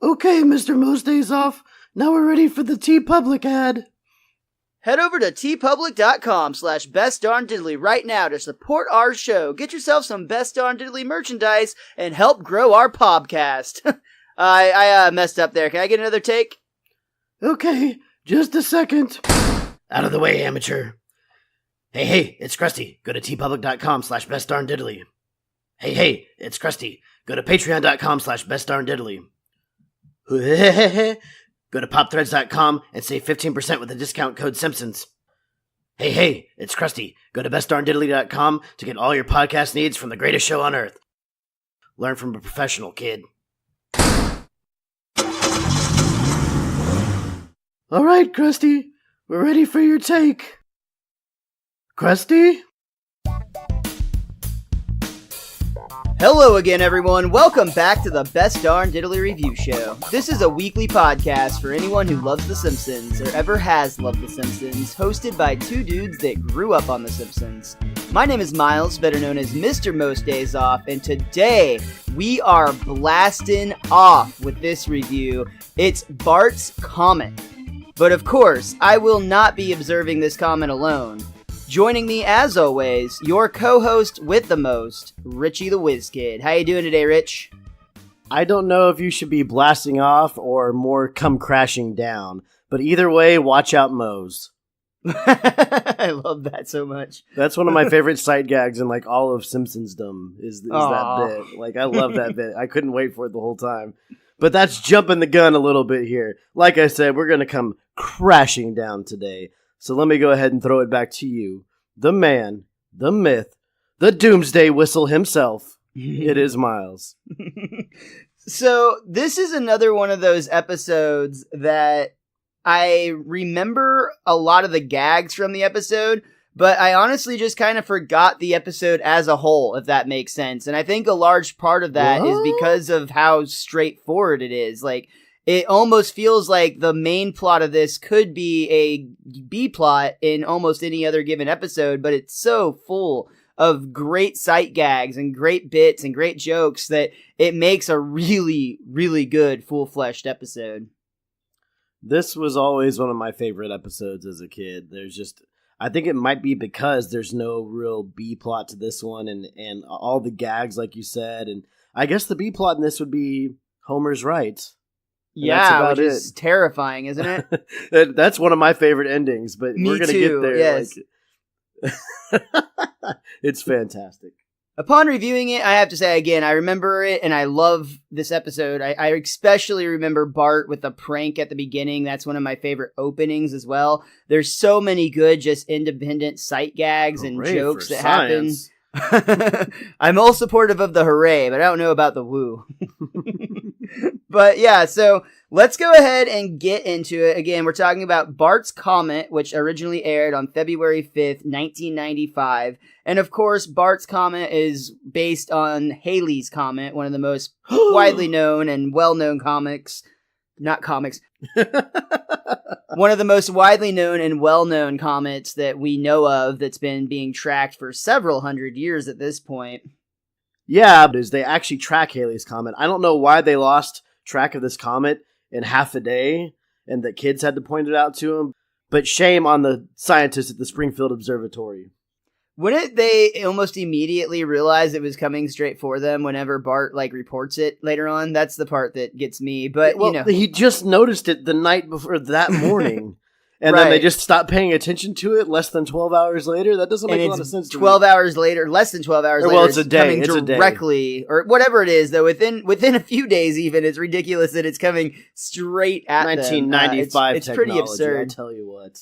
Okay, MrMostDaysOff, now we're ready for the TeePublic ad. Head over to tpublic.com/bestdarndiddly right now to support our show. Get yourself some Best Darn Diddly merchandise and help grow our podcast. I messed up there. Can I get another take? Okay, just a second. Out of the way, amateur. Hey, it's Krusty. Go to tpublic.com/bestdarndiddly. Hey, it's Krusty. Go to patreon.com/bestdarndiddly. Go to popthreads.com and save 15% with the discount code Simpsons. Hey, it's Krusty. Go to bestdarndiddly.com to get all your podcast needs from the greatest show on earth. Learn from a professional, kid. All right, Krusty, we're ready for your take. Krusty? Hello again, everyone. Welcome back to the Best Darn Diddly Review Show. This is a weekly podcast for anyone who loves The Simpsons or ever has loved The Simpsons, hosted by two dudes that grew up on The Simpsons. My name is Miles, better known as MrMostDaysOff, and today we are blasting off with this review. It's Bart's Comet. But of course, I will not be observing this comment alone. Joining me, as always, your co-host with the most, Richie the WizKid. How you doing today, Rich? I don't know if you should be blasting off or more come crashing down, but either way, watch out, Moe's. I love that so much. That's one of my favorite sight gags in like all of Simpsonsdom is that bit. Like, I love that bit. I couldn't wait for it the whole time. But that's jumping the gun a little bit here. Like I said, we're going to come crashing down today. So let me go ahead and throw it back to you. The man, the myth, the doomsday whistle himself. It is Miles. So this is another one of those episodes that I remember a lot of the gags from the episode, but I honestly just kind of forgot the episode as a whole, if that makes sense. And I think a large part of that is because of how straightforward it is. Like, it almost feels like the main plot of this could be a B plot in almost any other given episode, but it's so full of great sight gags and great bits and great jokes that it makes a really, really good full-fleshed episode. This was always one of my favorite episodes as a kid. I think it might be because there's no real B plot to this one and all the gags, like you said. And I guess the B plot in this would be Homer's right. Yeah, which is terrifying, isn't it? That's one of my favorite endings, but we're going to get there. Yes. It's fantastic. Upon reviewing it, I have to say again, I remember it and I love this episode. I especially remember Bart with the prank at the beginning. That's one of my favorite openings as well. There's so many good, just independent sight gags and jokes that happen. I'm all supportive of the hooray, but I don't know about the woo. But yeah, so let's go ahead and get into it. Again, we're talking about Bart's Comet, which originally aired on February 5th, 1995. And of course, Bart's Comet is based on Halley's Comet, one of the most widely known and well-known comics. Not comics. One of the most widely known and well-known comets that we know of that's been being tracked for several hundred years at this point. Yeah, because they actually track Halley's Comet. I don't know why they lost track of this comet in half a day, and the kids had to point it out to them. But shame on the scientists at the Springfield Observatory. Wouldn't they almost immediately realize it was coming straight for them whenever Bart reports it later on? That's the part that gets me. But he just noticed it the night before that morning. And then they just stopped paying attention to it less than 12 hours later? That doesn't make a lot of sense to me. 12 hours later, less than 12 hours later. Well, it's a day. It's coming directly, or whatever it is, though, within a few days even, it's ridiculous that it's coming straight at 1995 it's pretty absurd. I tell you what.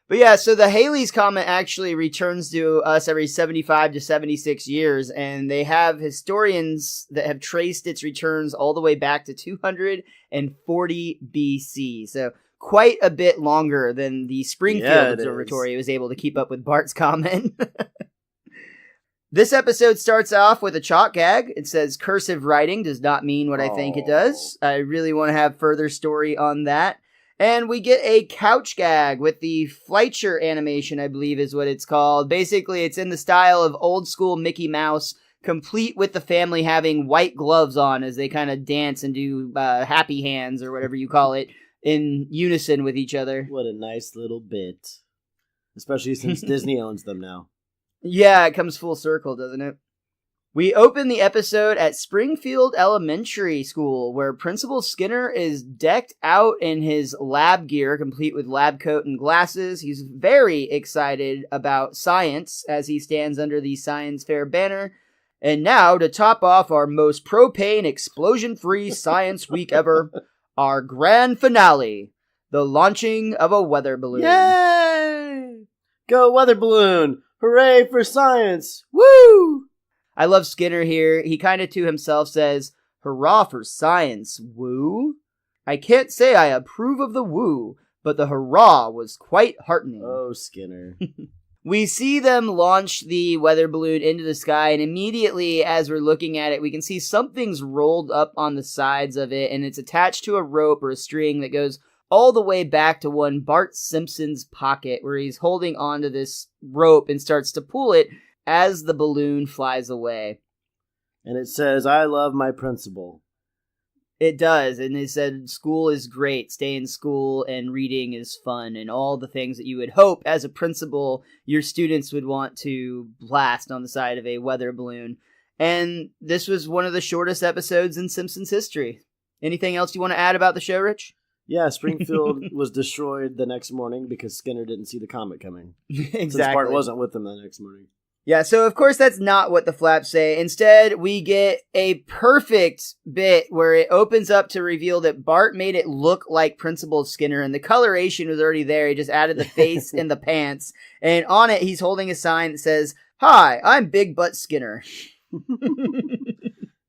But yeah, so the Halley's Comet actually returns to us every 75 to 76 years, and they have historians that have traced its returns all the way back to 240 BC. So quite a bit longer than the Springfield Observatory was able to keep up with Bart's Comet. This episode starts off with a chalk gag. It says cursive writing does not mean what I think it does. I really want to have further story on that. And we get a couch gag with the Fleischer animation, I believe is what it's called. Basically, it's in the style of old school Mickey Mouse complete with the family having white gloves on as they kind of dance and do happy hands or whatever you call it in unison with each other. What a nice little bit. Especially since Disney owns them now. Yeah, it comes full circle, doesn't it? We open the episode at Springfield Elementary School, where Principal Skinner is decked out in his lab gear, complete with lab coat and glasses. He's very excited about science as he stands under the Science Fair banner. And now, to top off our most propane explosion-free science week ever, our grand finale, the launching of a weather balloon. Yay! Go weather balloon! Hooray for science! Woo! I love Skinner here. He kind of to himself says, hurrah for science, woo? I can't say I approve of the woo, but the hurrah was quite heartening. Oh, Skinner. We see them launch the weather balloon into the sky, and immediately as we're looking at it, we can see something's rolled up on the sides of it, and it's attached to a rope or a string that goes all the way back to one Bart Simpson's pocket, where he's holding onto this rope and starts to pull it as the balloon flies away. And it says, I love my principal. It does, and it said school is great, stay in school, and reading is fun, and all the things that you would hope as a principal your students would want to blast on the side of a weather balloon. And this was one of the shortest episodes in Simpsons history. Anything else you want to add about the show, Rich? Yeah, Springfield was destroyed the next morning because Skinner didn't see the comet coming. Exactly. Since Bart wasn't with them the next morning. Yeah, so of course that's not what the flaps say. Instead, we get a perfect bit where it opens up to reveal that Bart made it look like Principal Skinner, and the coloration was already there. He just added the face and the pants, and on it he's holding a sign that says, "Hi, I'm Big Butt Skinner."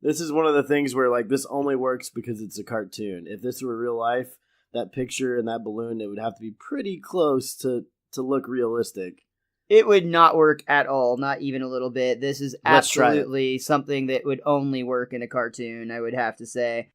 This is one of the things where, like, this only works because it's a cartoon. If this were real life, that picture and that balloon, it would have to be pretty close to look realistic. It would not work at all, not even a little bit. This is absolutely something that would only work in a cartoon, I would have to say.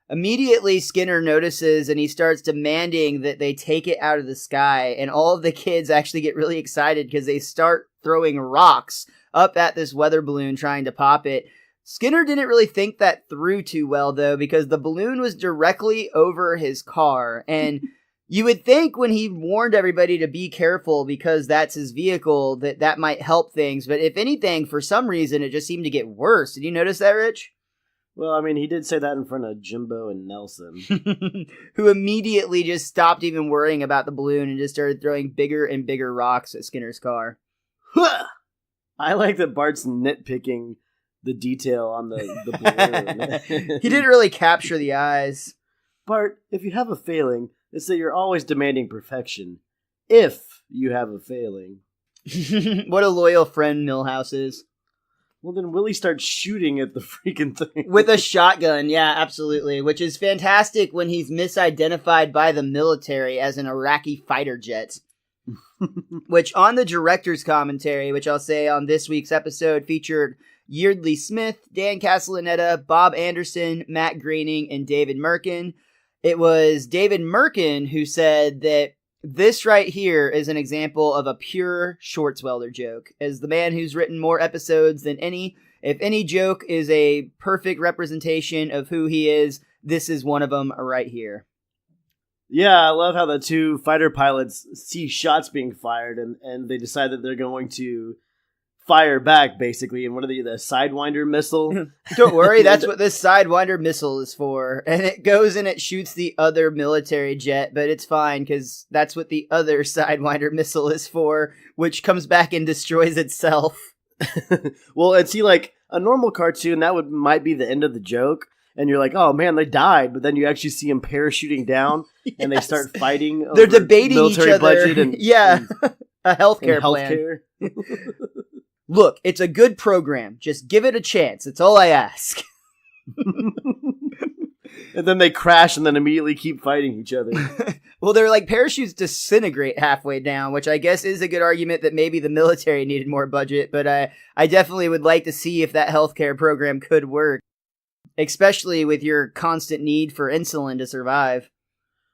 Immediately, Skinner notices and he starts demanding that they take it out of the sky, and all of the kids actually get really excited because they start throwing rocks up at this weather balloon trying to pop it. Skinner didn't really think that through too well, though, because the balloon was directly over his car, and you would think when he warned everybody to be careful because that's his vehicle, that might help things. But if anything, for some reason, it just seemed to get worse. Did you notice that, Rich? Well, I mean, he did say that in front of Jimbo and Nelson. Who immediately just stopped even worrying about the balloon and just started throwing bigger and bigger rocks at Skinner's car. I like that Bart's nitpicking the detail on the balloon. He didn't really capture the eyes. Bart, if you have a failing, it's that you're always demanding perfection. If you have a failing. What a loyal friend Milhouse is. Well, then Willie starts shooting at the freaking thing. With a shotgun, yeah, absolutely. Which is fantastic when he's misidentified by the military as an Iraqi fighter jet. Which on the director's commentary, which I'll say on this week's episode, featured Yeardley Smith, Dan Castellaneta, Bob Anderson, Matt Groening, and David Merkin. It was David Merkin who said that this right here is an example of a pure Schwartzwelder joke. As the man who's written more episodes than any, if any joke is a perfect representation of who he is, this is one of them right here. Yeah, I love how the two fighter pilots see shots being fired and they decide that they're going to fire back, basically. And what are the Sidewinder missile? Don't worry, that's what this Sidewinder missile is for. And it goes and it shoots the other military jet, but it's fine because that's what the other Sidewinder missile is for, which comes back and destroys itself. Well, and see, like, a normal cartoon, that might be the end of the joke. And you're like, oh man, they died. But then you actually see them parachuting down and they start fighting. They're debating military each other. Budget and, a healthcare plan. Look, it's a good program. Just give it a chance. That's all I ask. And then they crash and then immediately keep fighting each other. Well, they're like parachutes disintegrate halfway down, which I guess is a good argument that maybe the military needed more budget. But I definitely would like to see if that healthcare program could work. Especially with your constant need for insulin to survive.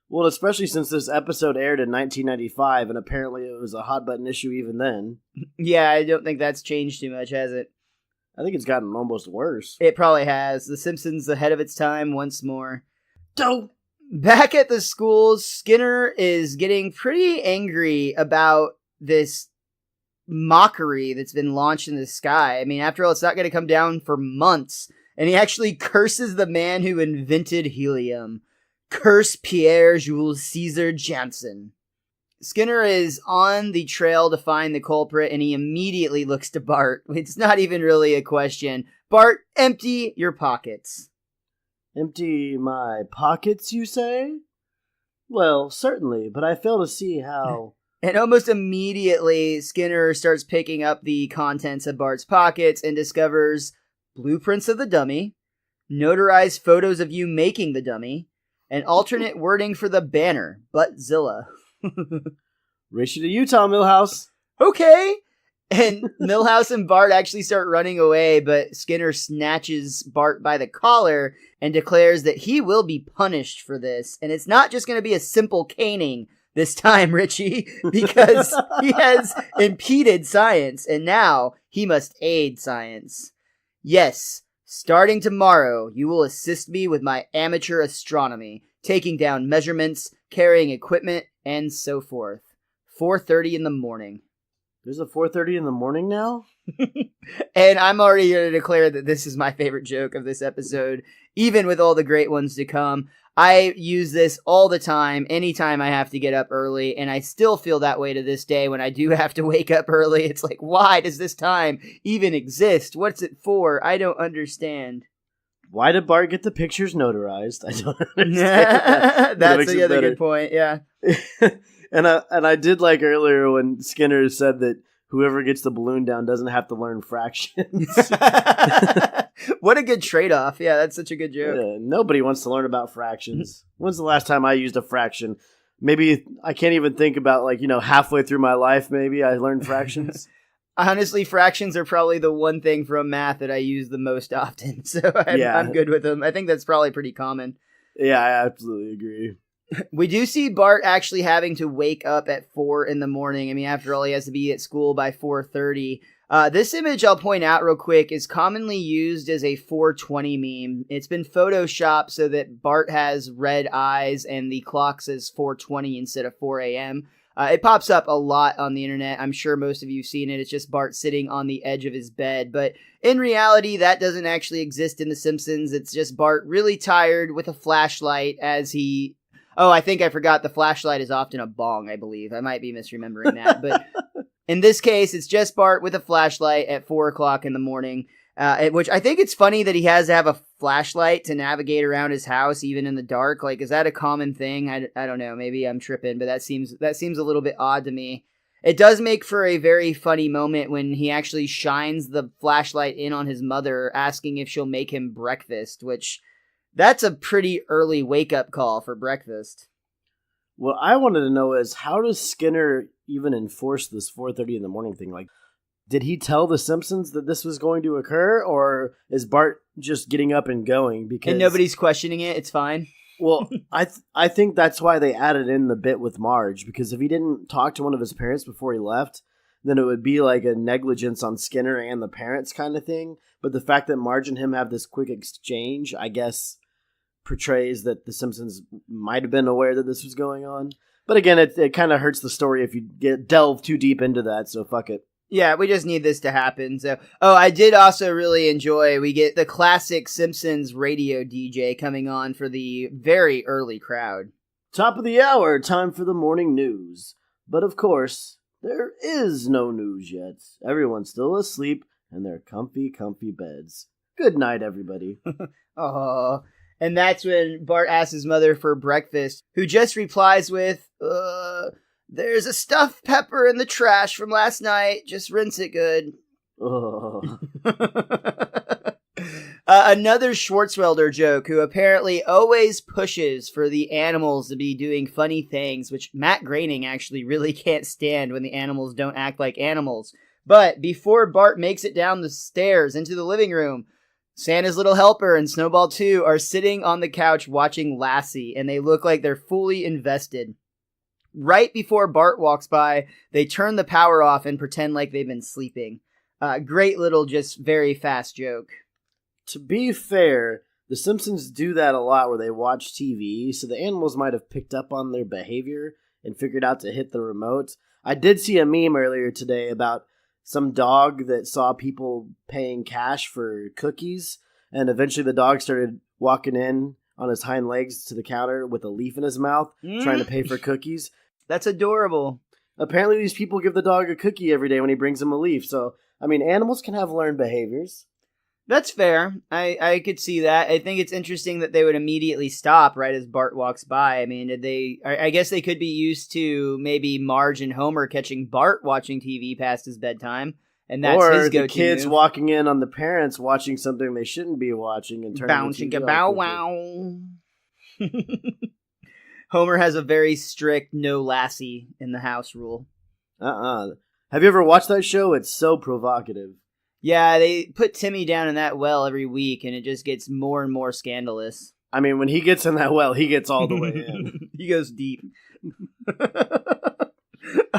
Well, especially since this episode aired in 1995, and apparently it was a hot-button issue even then. Yeah, I don't think that's changed too much, has it? I think it's gotten almost worse. It probably has. The Simpsons ahead of its time once more. Dope. Back at the school, Skinner is getting pretty angry about this mockery that's been launched in the sky. I mean, after all, it's not going to come down for months. And he actually curses the man who invented helium. Curse Pierre Jules Caesar Janssen. Skinner is on the trail to find the culprit, and he immediately looks to Bart. It's not even really a question. Bart, empty your pockets. Empty my pockets, you say? Well, certainly, but I fail to see how... And almost immediately, Skinner starts picking up the contents of Bart's pockets and discovers blueprints of the dummy, notarized photos of you making the dummy, and alternate wording for the banner, Buttzilla. Race you to Utah, Milhouse. Okay. And Milhouse and Bart actually start running away, but Skinner snatches Bart by the collar and declares that he will be punished for this. And it's not just going to be a simple caning this time, Richie, because he has impeded science, and now he must aid science. Yes, starting tomorrow, you will assist me with my amateur astronomy, taking down measurements, carrying equipment, and so forth. 4:30 in the morning. There's a 4:30 in the morning now? And I'm already going to declare that this is my favorite joke of this episode, even with all the great ones to come. I use this all the time, anytime I have to get up early, and I still feel that way to this day when I do have to wake up early. It's like, why does this time even exist? What's it for? I don't understand. Why did Bart get the pictures notarized? I don't understand. That's the other good point, yeah. And I did like earlier when Skinner said that whoever gets the balloon down doesn't have to learn fractions. What a good trade-off. Yeah, that's such a good joke. Yeah, nobody wants to learn about fractions. When's the last time I used a fraction? Maybe I can't even think about, halfway through my life, maybe I learned fractions. Honestly, fractions are probably the one thing from math that I use the most often. So I'm good with them. I think that's probably pretty common. Yeah, I absolutely agree. We do see Bart actually having to wake up at 4 in the morning. I mean, after all, he has to be at school by 4:30. This image, I'll point out real quick, is commonly used as a 420 meme. It's been photoshopped so that Bart has red eyes and the clock says 4:20 instead of 4 a.m. It pops up a lot on the internet. I'm sure most of you have seen it. It's just Bart sitting on the edge of his bed. But in reality, that doesn't actually exist in The Simpsons. It's just Bart really tired with a flashlight as he... Oh, I think I forgot the flashlight is often a bong, I believe. I might be misremembering that. But in this case, it's just Bart with a flashlight at 4 o'clock in the morning, which I think it's funny that he has to have a flashlight to navigate around his house, even in the dark. Like, is that a common thing? I don't know. Maybe I'm tripping, but that seems a little bit odd to me. It does make for a very funny moment when he actually shines the flashlight in on his mother, asking if she'll make him breakfast, which... That's a pretty early wake-up call for breakfast. What I wanted to know is, how does Skinner even enforce this 4:30 in the morning thing? Like, did he tell the Simpsons that this was going to occur, or is Bart just getting up and going? Because and nobody's questioning it, it's fine? Well, I think that's why they added in the bit with Marge, because if he didn't talk to one of his parents before he left, then it would be like a negligence on Skinner and the parents kind of thing. But the fact that Marge and him have this quick exchange, I guess... portrays that the Simpsons might have been aware that this was going on. But again, it kind of hurts the story if you delve too deep into that, so fuck it. Yeah, we just need this to happen. So, I did also really enjoy, we get the classic Simpsons radio DJ coming on for the very early crowd. Top of the hour, time for the morning news. But of course, there is no news yet. Everyone's still asleep in their comfy beds. Good night, everybody. Oh. And that's when Bart asks his mother for breakfast, who just replies with, there's a stuffed pepper in the trash from last night. Just rinse it good. Another Schwartzwelder joke, who apparently always pushes for the animals to be doing funny things, which Matt Groening actually really can't stand when the animals don't act like animals. But before Bart makes it down the stairs into the living room, Santa's Little Helper and Snowball 2 are sitting on the couch watching Lassie, and they look like they're fully invested. Right before Bart walks by, they turn the power off and pretend like they've been sleeping. Great little, just very fast joke. To be fair, the Simpsons do that a lot where they watch TV, so the animals might have picked up on their behavior and figured out to hit the remote. I did see a meme earlier today about some dog that saw people paying cash for cookies, and eventually the dog started walking in on his hind legs to the counter with a leaf in his mouth, trying to pay for cookies. That's adorable. Apparently these people give the dog a cookie every day when he brings them a leaf, so, I mean, animals can have learned behaviors. That's fair. I could see that. I think it's interesting that they would immediately stop right as Bart walks by. I mean, I guess they could be used to maybe Marge and Homer catching Bart watching TV past his bedtime, and that's his go-to the kids move. walking in on the parents watching something they shouldn't be watching and turning Bouncing the TV a bow off. wow. Homer has a very strict no lassie in the house rule. Have you ever watched that show? It's so provocative. Yeah, they put Timmy down in that well every week, and it just gets more and more scandalous. I mean, when he gets in that well, he gets all the way in. He goes deep.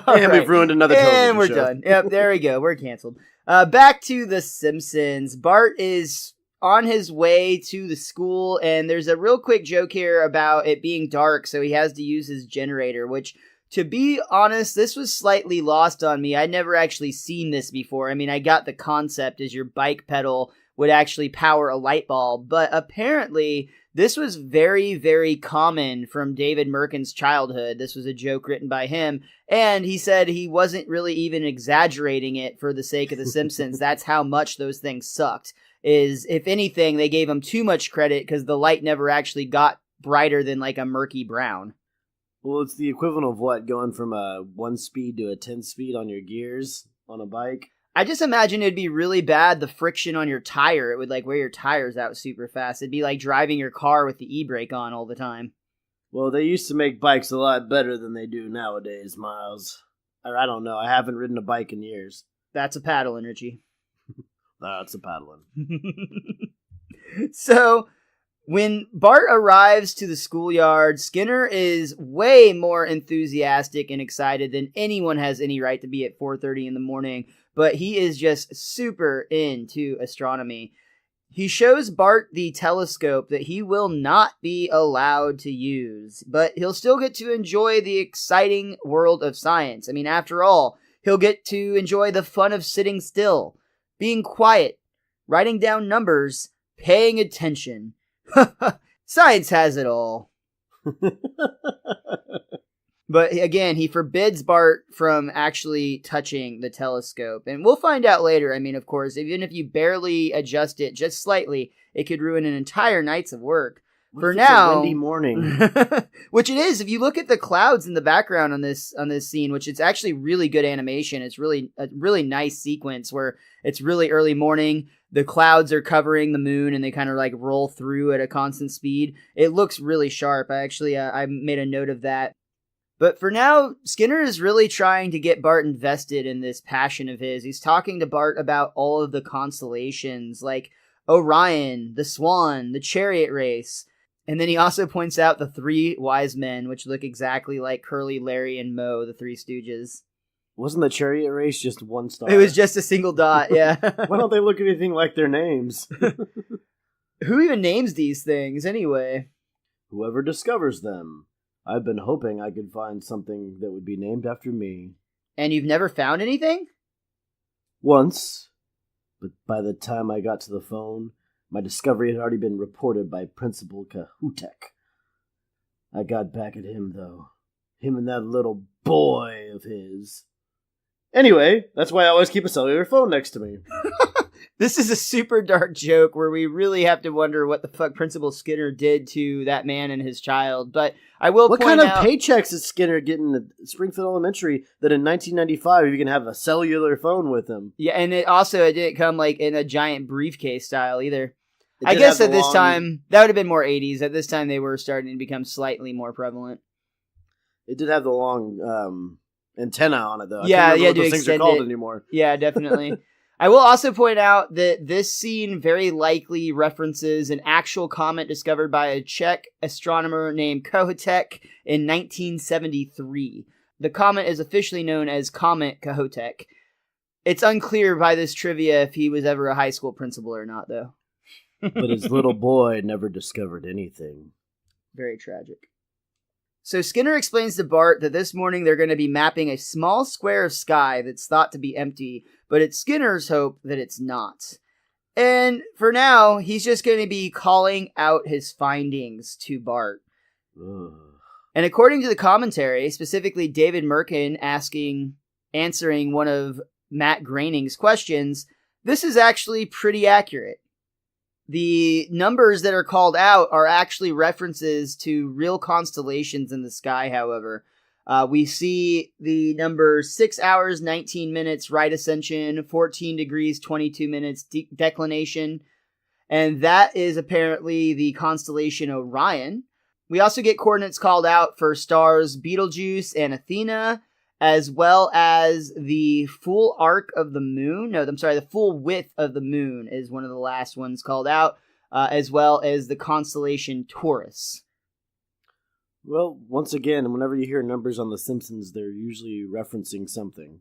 And we've ruined another television And we're show. done. Yep, there we go. We're canceled. Back to The Simpsons. Bart is on his way to the school, and there's a real quick joke here about it being dark, so he has to use his generator, which, to be honest, this was slightly lost on me. I'd never actually seen this before. I mean, I got the concept as your bike pedal would actually power a light bulb, but apparently this was very, very common from David Merkin's childhood. This was a joke written by him, and he said he wasn't really even exaggerating it for the sake of The Simpsons. That's how much those things sucked. If anything, they gave him too much credit because the light never actually got brighter than like a murky brown. Well, it's the equivalent of what? Going from a 1 speed to a 10 speed on your gears on a bike? I just imagine it'd be really bad, the friction on your tire. It would like wear your tires out super fast. It'd be like driving your car with the e-brake on all the time. Well, they used to make bikes a lot better than they do nowadays, Miles. Or I don't know. I haven't ridden a bike in years. That's a paddling, Richie. That's a paddling. So, when Bart arrives to the schoolyard, Skinner is way more enthusiastic and excited than anyone has any right to be at 4:30 in the morning, but he is just super into astronomy. He shows Bart the telescope that he will not be allowed to use, but he'll still get to enjoy the exciting world of science. I mean, after all, he'll get to enjoy the fun of sitting still, being quiet, writing down numbers, paying attention. Science has it all. But again, he forbids Bart from actually touching the telescope. And we'll find out later. I mean, of course, even if you barely adjust it just slightly, it could ruin an entire night's of work. For now, a windy morning. Which it is. If you look at the clouds in the background on this scene, which it's actually really good animation. It's really a really nice sequence where it's really early morning. The clouds are covering the moon and they kind of like roll through at a constant speed. It looks really sharp. I made a note of that. But for now, Skinner is really trying to get Bart invested in this passion of his. He's talking to Bart about all of the constellations, like Orion, the Swan, the Chariot Race. And then he also points out the 3 wise men, which look exactly like Curly, Larry, and Moe, the 3 Stooges. Wasn't the Chariot Race just 1 star? It was just a single dot, yeah. Why don't they look anything like their names? Who even names these things, anyway? Whoever discovers them. I've been hoping I could find something that would be named after me. And you've never found anything? Once. But by the time I got to the phone, my discovery had already been reported by Principal Kahutek. I got back at him, though. Him and that little boy of his. Anyway, that's why I always keep a cellular phone next to me. This is a super dark joke where we really have to wonder what the fuck Principal Skinner did to that man and his child. But I will What point kind out... of paychecks is Skinner getting at Springfield Elementary that in 1995 you can have a cellular phone with him? Yeah, and it didn't come like in a giant briefcase style either. I guess at this time, that would have been more 80s. At this time, they were starting to become slightly more prevalent. It did have the long antenna on it, though. Yeah, I can't remember what to those things are extend called it. anymore. Yeah, definitely. I will also point out that this scene very likely references an actual comet discovered by a Czech astronomer named Kohoutek in 1973. The comet is officially known as Comet Kohoutek. It's unclear by this trivia if he was ever a high school principal or not, though. But his little boy never discovered anything. Very tragic. So Skinner explains to Bart that this morning they're going to be mapping a small square of sky that's thought to be empty, but it's Skinner's hope that it's not. And for now, he's just going to be calling out his findings to Bart. Ugh. And according to the commentary, specifically David Merkin answering one of Matt Groening's questions, this is actually pretty accurate. The numbers that are called out are actually references to real constellations in the sky, however. We see the numbers 6 hours, 19 minutes, right ascension, 14 degrees, 22 minutes, declination. And that is apparently the constellation Orion. We also get coordinates called out for stars Betelgeuse and Athena, as well as the full arc of the moon. No, I'm sorry, the full width of the moon is one of the last ones called out, as well as the constellation Taurus. Well, once again, whenever you hear numbers on The Simpsons, they're usually referencing something.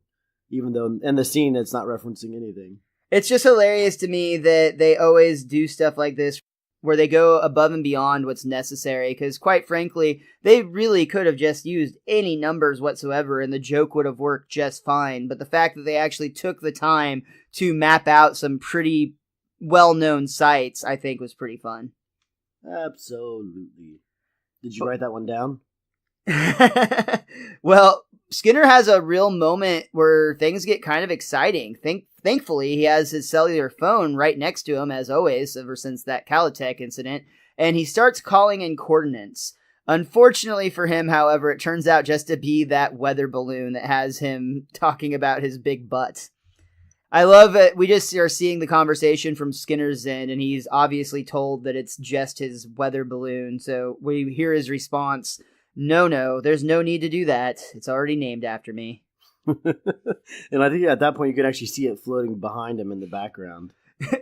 Even though in the scene, it's not referencing anything. It's just hilarious to me that they always do stuff like this, where they go above and beyond what's necessary, because quite frankly, they really could have just used any numbers whatsoever and the joke would have worked just fine. But the fact that they actually took the time to map out some pretty well-known sites, I think was pretty fun. Absolutely. Did you write that one down? Well, Skinner has a real moment where things get kind of exciting. Thankfully, he has his cellular phone right next to him, as always, ever since that Calitech incident, and he starts calling in coordinates. Unfortunately for him, however, it turns out just to be that weather balloon that has him talking about his big butt. I love it. We just are seeing the conversation from Skinner's end, and he's obviously told that it's just his weather balloon, so we hear his response, No, there's no need to do that. It's already named after me. And I think at that point you can actually see it floating behind him in the background.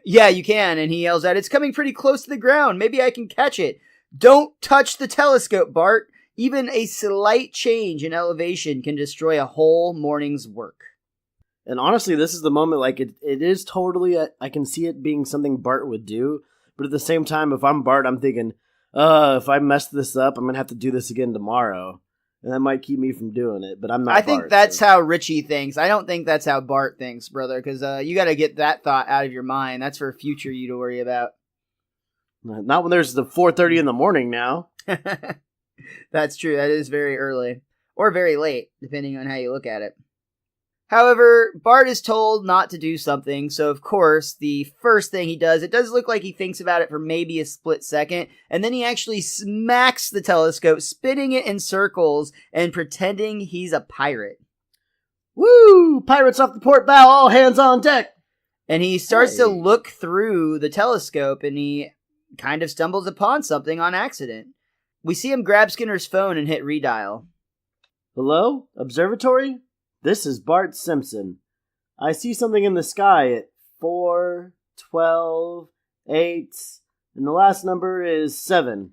Yeah, you can, and he yells out, It's coming pretty close to the ground. Maybe I can catch it. Don't touch the telescope, Bart. Even a slight change in elevation can destroy a whole morning's work. And honestly, this is the moment, like, it is totally, I can see it being something Bart would do, but at the same time, if I'm Bart, I'm thinking, if I mess this up, I'm going to have to do this again tomorrow. And that might keep me from doing it, but I'm not I think Bart, that's so. how Richie thinks. I don't think that's how Bart thinks, brother, because you got to get that thought out of your mind. That's for future you to worry about. Not when there's the 4:30 in the morning now. That's true. That is very early. Or very late, depending on how you look at it. However, Bart is told not to do something, so of course, the first thing he does, it does look like he thinks about it for maybe a split second, and then he actually smacks the telescope, spinning it in circles, and pretending he's a pirate. Woo! Pirates off the port bow, all hands on deck! And he starts to look through the telescope, and he kind of stumbles upon something on accident. We see him grab Skinner's phone and hit redial. Hello? Observatory? This is Bart Simpson. I see something in the sky at 4, 12, 8, and the last number is 7.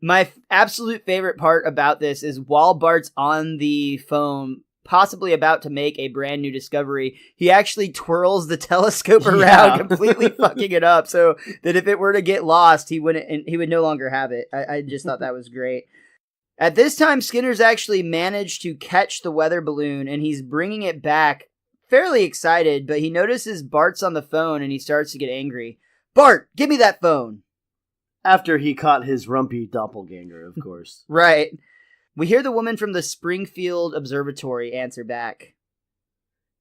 My absolute favorite part about this is while Bart's on the phone, possibly about to make a brand new discovery, he actually twirls the telescope around, completely fucking it up, so that if it were to get lost, he would no longer have it. I just thought that was great. At this time, Skinner's actually managed to catch the weather balloon, and he's bringing it back, fairly excited, but he notices Bart's on the phone, and he starts to get angry. Bart, give me that phone! After he caught his rumpy doppelganger, of course. Right. We hear the woman from the Springfield Observatory answer back.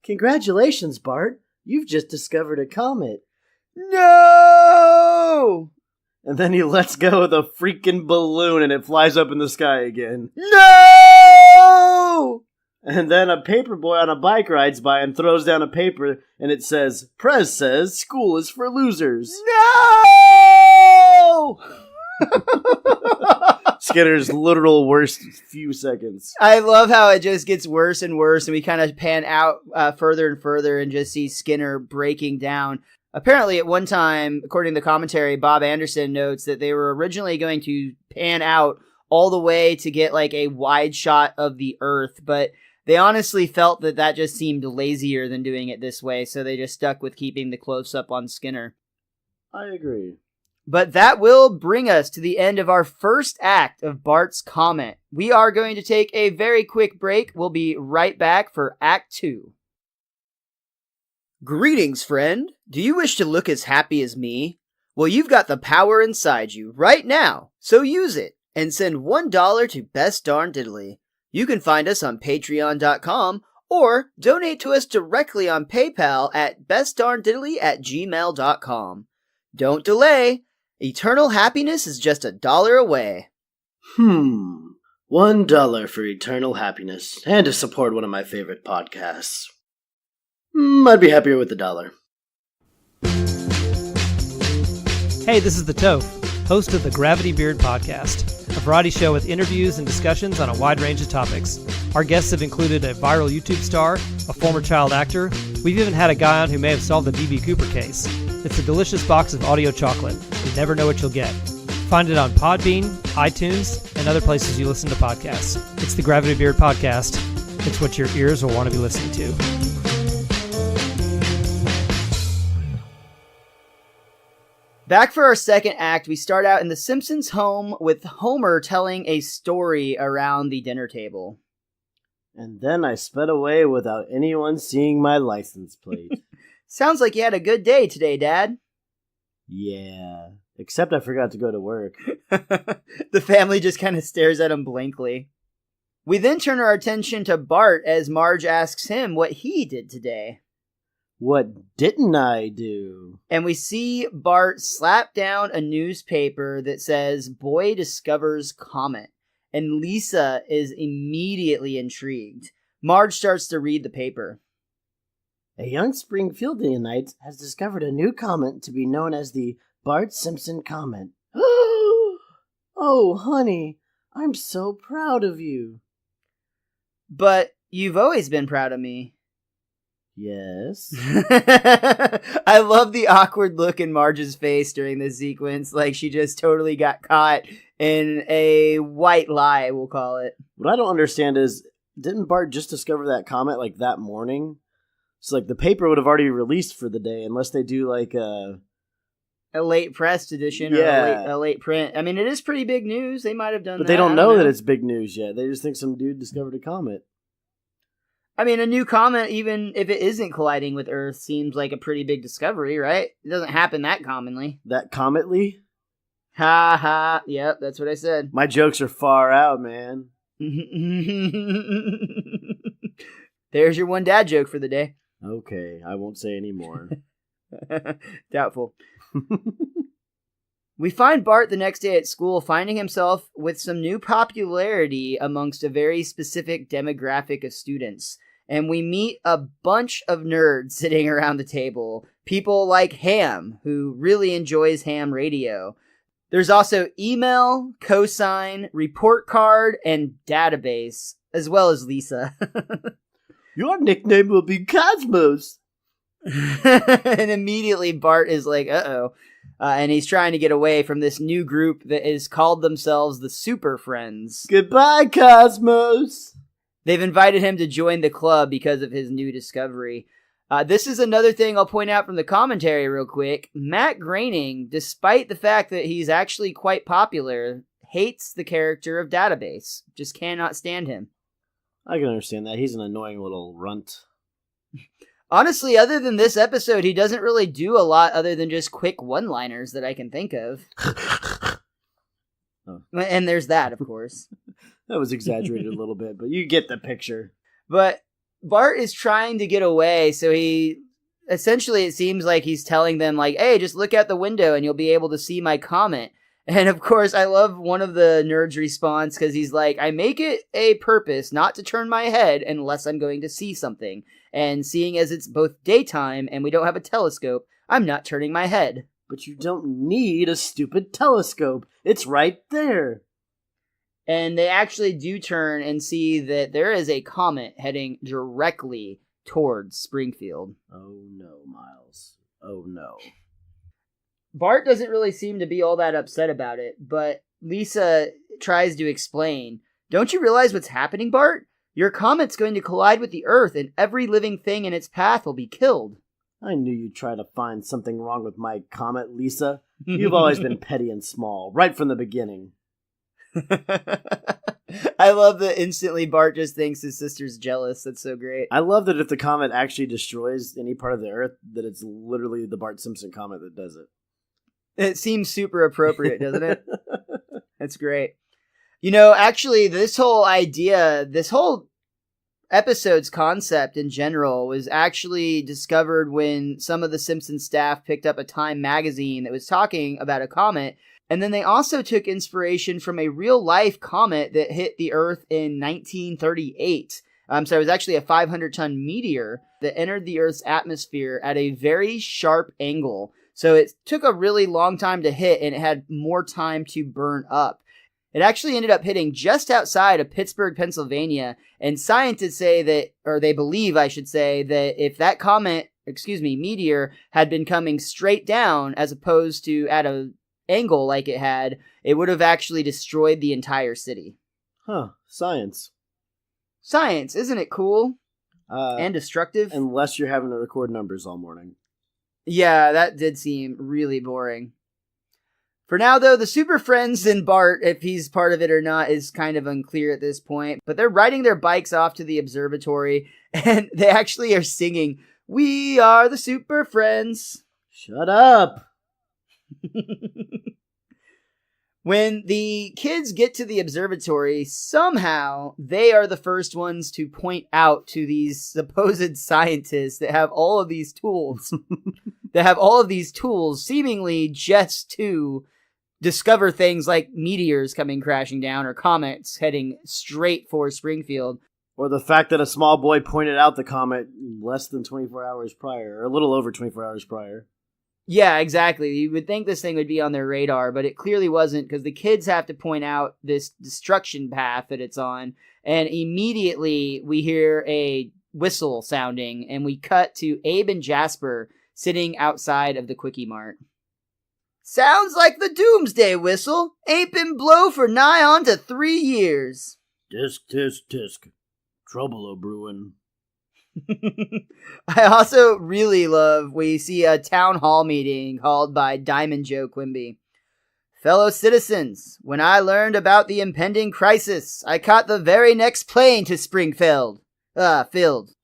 Congratulations, Bart. You've just discovered a comet. No! And then he lets go of the freaking balloon and it flies up in the sky again. No! And then a paper boy on a bike rides by and throws down a paper and it says, Prez says school is for losers. No! Skinner's literal worst few seconds. I love how it just gets worse and worse, and we kind of pan out further and further and just see Skinner breaking down. Apparently, at one time, according to the commentary, Bob Anderson notes that they were originally going to pan out all the way to get like a wide shot of the Earth, but They honestly felt that just seemed lazier than doing it this way, so they just stuck with keeping the close-up on Skinner. I agree. But that will bring us to the end of our first act of Bart's Comet. We are going to take a very quick break. We'll be right back for Act 2. Greetings, friend. Do you wish to look as happy as me? Well, you've got the power inside you right now, so use it and send $1 to Best Darn Diddly. You can find us on patreon.com or donate to us directly on PayPal at bestdarndiddly@gmail.com. Don't delay. Eternal happiness is just $1 away. $1 for eternal happiness and to support one of my favorite podcasts. I'd be happier with $1. Hey, this is the Toph, host of the Gravity Beard Podcast, a variety show with interviews and discussions on a wide range of topics. Our guests have included a viral YouTube star, a former child actor. We've even had a guy on who may have solved the D.B. Cooper case. It's a delicious box of audio chocolate. You never know what you'll get. Find it on Podbean, iTunes, and other places you listen to podcasts. It's the Gravity Beard Podcast. It's what your ears will want to be listening to. Back for our second act, we start out in the Simpsons' home with Homer telling a story around the dinner table. And then I sped away without anyone seeing my license plate. Sounds like you had a good day today, Dad. Yeah, except I forgot to go to work. The family just kind of stares at him blankly. We then turn our attention to Bart as Marge asks him what he did today. What didn't I do? And we see Bart slap down a newspaper that says, "Boy discovers Comet." And Lisa is immediately intrigued. Marge starts to read the paper. A young Springfieldianite has discovered a new comet to be known as the Bart Simpson Comet. Oh, honey, I'm so proud of you. But you've always been proud of me. Yes. I love the awkward look in Marge's face during this sequence, like she just totally got caught in a white lie, we'll call it. What I don't understand is, didn't Bart just discover that comet like that morning? So like the paper would have already released for the day, unless they do like a late press edition or a late print. I mean, it is pretty big news. They might have done that. But they don't know that it's big news yet. They just think some dude discovered a comet. I mean, a new comet, even if it isn't colliding with Earth, seems like a pretty big discovery, right? It doesn't happen that commonly. That cometly? Ha ha. Yep, that's what I said. My jokes are far out, man. There's your one dad joke for the day. Okay, I won't say any more. Doubtful. We find Bart the next day at school finding himself with some new popularity amongst a very specific demographic of students. And we meet a bunch of nerds sitting around the table. People like Ham, who really enjoys ham radio. There's also email, cosign, report card, and database, as well as Lisa. Your nickname will be Cosmos. And immediately Bart is like, uh-oh. And he's trying to get away from this new group that is called themselves the Super Friends. Goodbye, Cosmos. They've invited him to join the club because of his new discovery. This is another thing I'll point out from the commentary real quick. Matt Groening, despite the fact that he's actually quite popular, hates the character of Database. Just cannot stand him. I can understand that. He's an annoying little runt. Honestly, other than this episode, he doesn't really do a lot other than just quick one-liners that I can think of. Oh. And there's that, of course. That was exaggerated a little bit, but you get the picture. But Bart is trying to get away, so he... Essentially, it seems like he's telling them, like, hey, just look out the window and you'll be able to see my comet. And of course, I love one of the nerds' response, because he's like, I make it a purpose not to turn my head unless I'm going to see something. And seeing as it's both daytime and we don't have a telescope, I'm not turning my head. But you don't need a stupid telescope. It's right there. And they actually do turn and see that there is a comet heading directly towards Springfield. Oh no, Miles. Oh no. Bart doesn't really seem to be all that upset about it, but Lisa tries to explain. Don't you realize what's happening, Bart? Your comet's going to collide with the Earth, and every living thing in its path will be killed. I knew you'd try to find something wrong with my comet, Lisa. You've always been petty and small, right from the beginning. I love that instantly Bart just thinks his sister's jealous. That's so great. I love that if the comet actually destroys any part of the Earth, that it's literally the Bart Simpson comet that does it. It seems super appropriate, doesn't it? That's great. You know, actually, this whole episode's concept in general was actually discovered when some of the Simpsons staff picked up a Time magazine that was talking about a comet. And then they also took inspiration from a real-life comet that hit the Earth in 1938. So it was actually a 500-ton meteor that entered the Earth's atmosphere at a very sharp angle. So it took a really long time to hit, and it had more time to burn up. It actually ended up hitting just outside of Pittsburgh, Pennsylvania, and scientists say that, or they believe, I should say, that if that meteor had been coming straight down as opposed to at an angle like it had, it would have actually destroyed the entire city. Huh, science. Science, isn't it cool? And destructive? Unless you're having to record numbers all morning. Yeah, that did seem really boring. For now, though, the Super Friends and Bart, if he's part of it or not, is kind of unclear at this point. But they're riding their bikes off to the observatory, and they actually are singing, "We are the Super Friends." Shut up! When the kids get to the observatory, somehow they are the first ones to point out to these supposed scientists that have all of these tools, seemingly just to discover things like meteors coming crashing down or comets heading straight for Springfield. Or the fact that a small boy pointed out the comet less than 24 hours prior, or a little over 24 hours prior. Yeah, exactly. You would think this thing would be on their radar, but it clearly wasn't, because the kids have to point out this destruction path that it's on, and immediately we hear a whistle sounding, and we cut to Abe and Jasper sitting outside of the Quickie Mart. "Sounds like the doomsday whistle. Ain't been blow for nigh on to 3 years. Tisk, tisk, tisk. Trouble a-brewin'." I also really love we see a town hall meeting called by Diamond Joe Quimby. "Fellow citizens, when I learned about the impending crisis, I caught the very next plane to Springfield. Filled.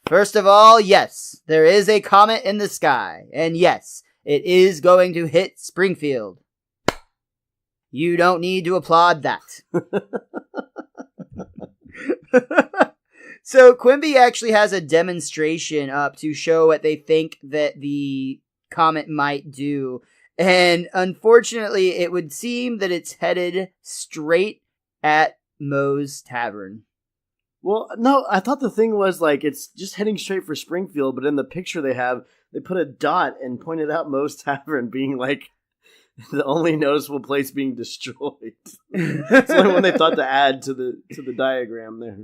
First of all, yes, there is a comet in the sky, and yes, it is going to hit Springfield. You don't need to applaud that." So Quimby actually has a demonstration up to show what they think that the comet might do. And unfortunately, it would seem that it's headed straight at Moe's Tavern. Well, no, I thought the thing was, like, it's just heading straight for Springfield, but in the picture they put a dot and pointed out Moe's Tavern being, like, the only noticeable place being destroyed. It's the only one they thought to add to the diagram there.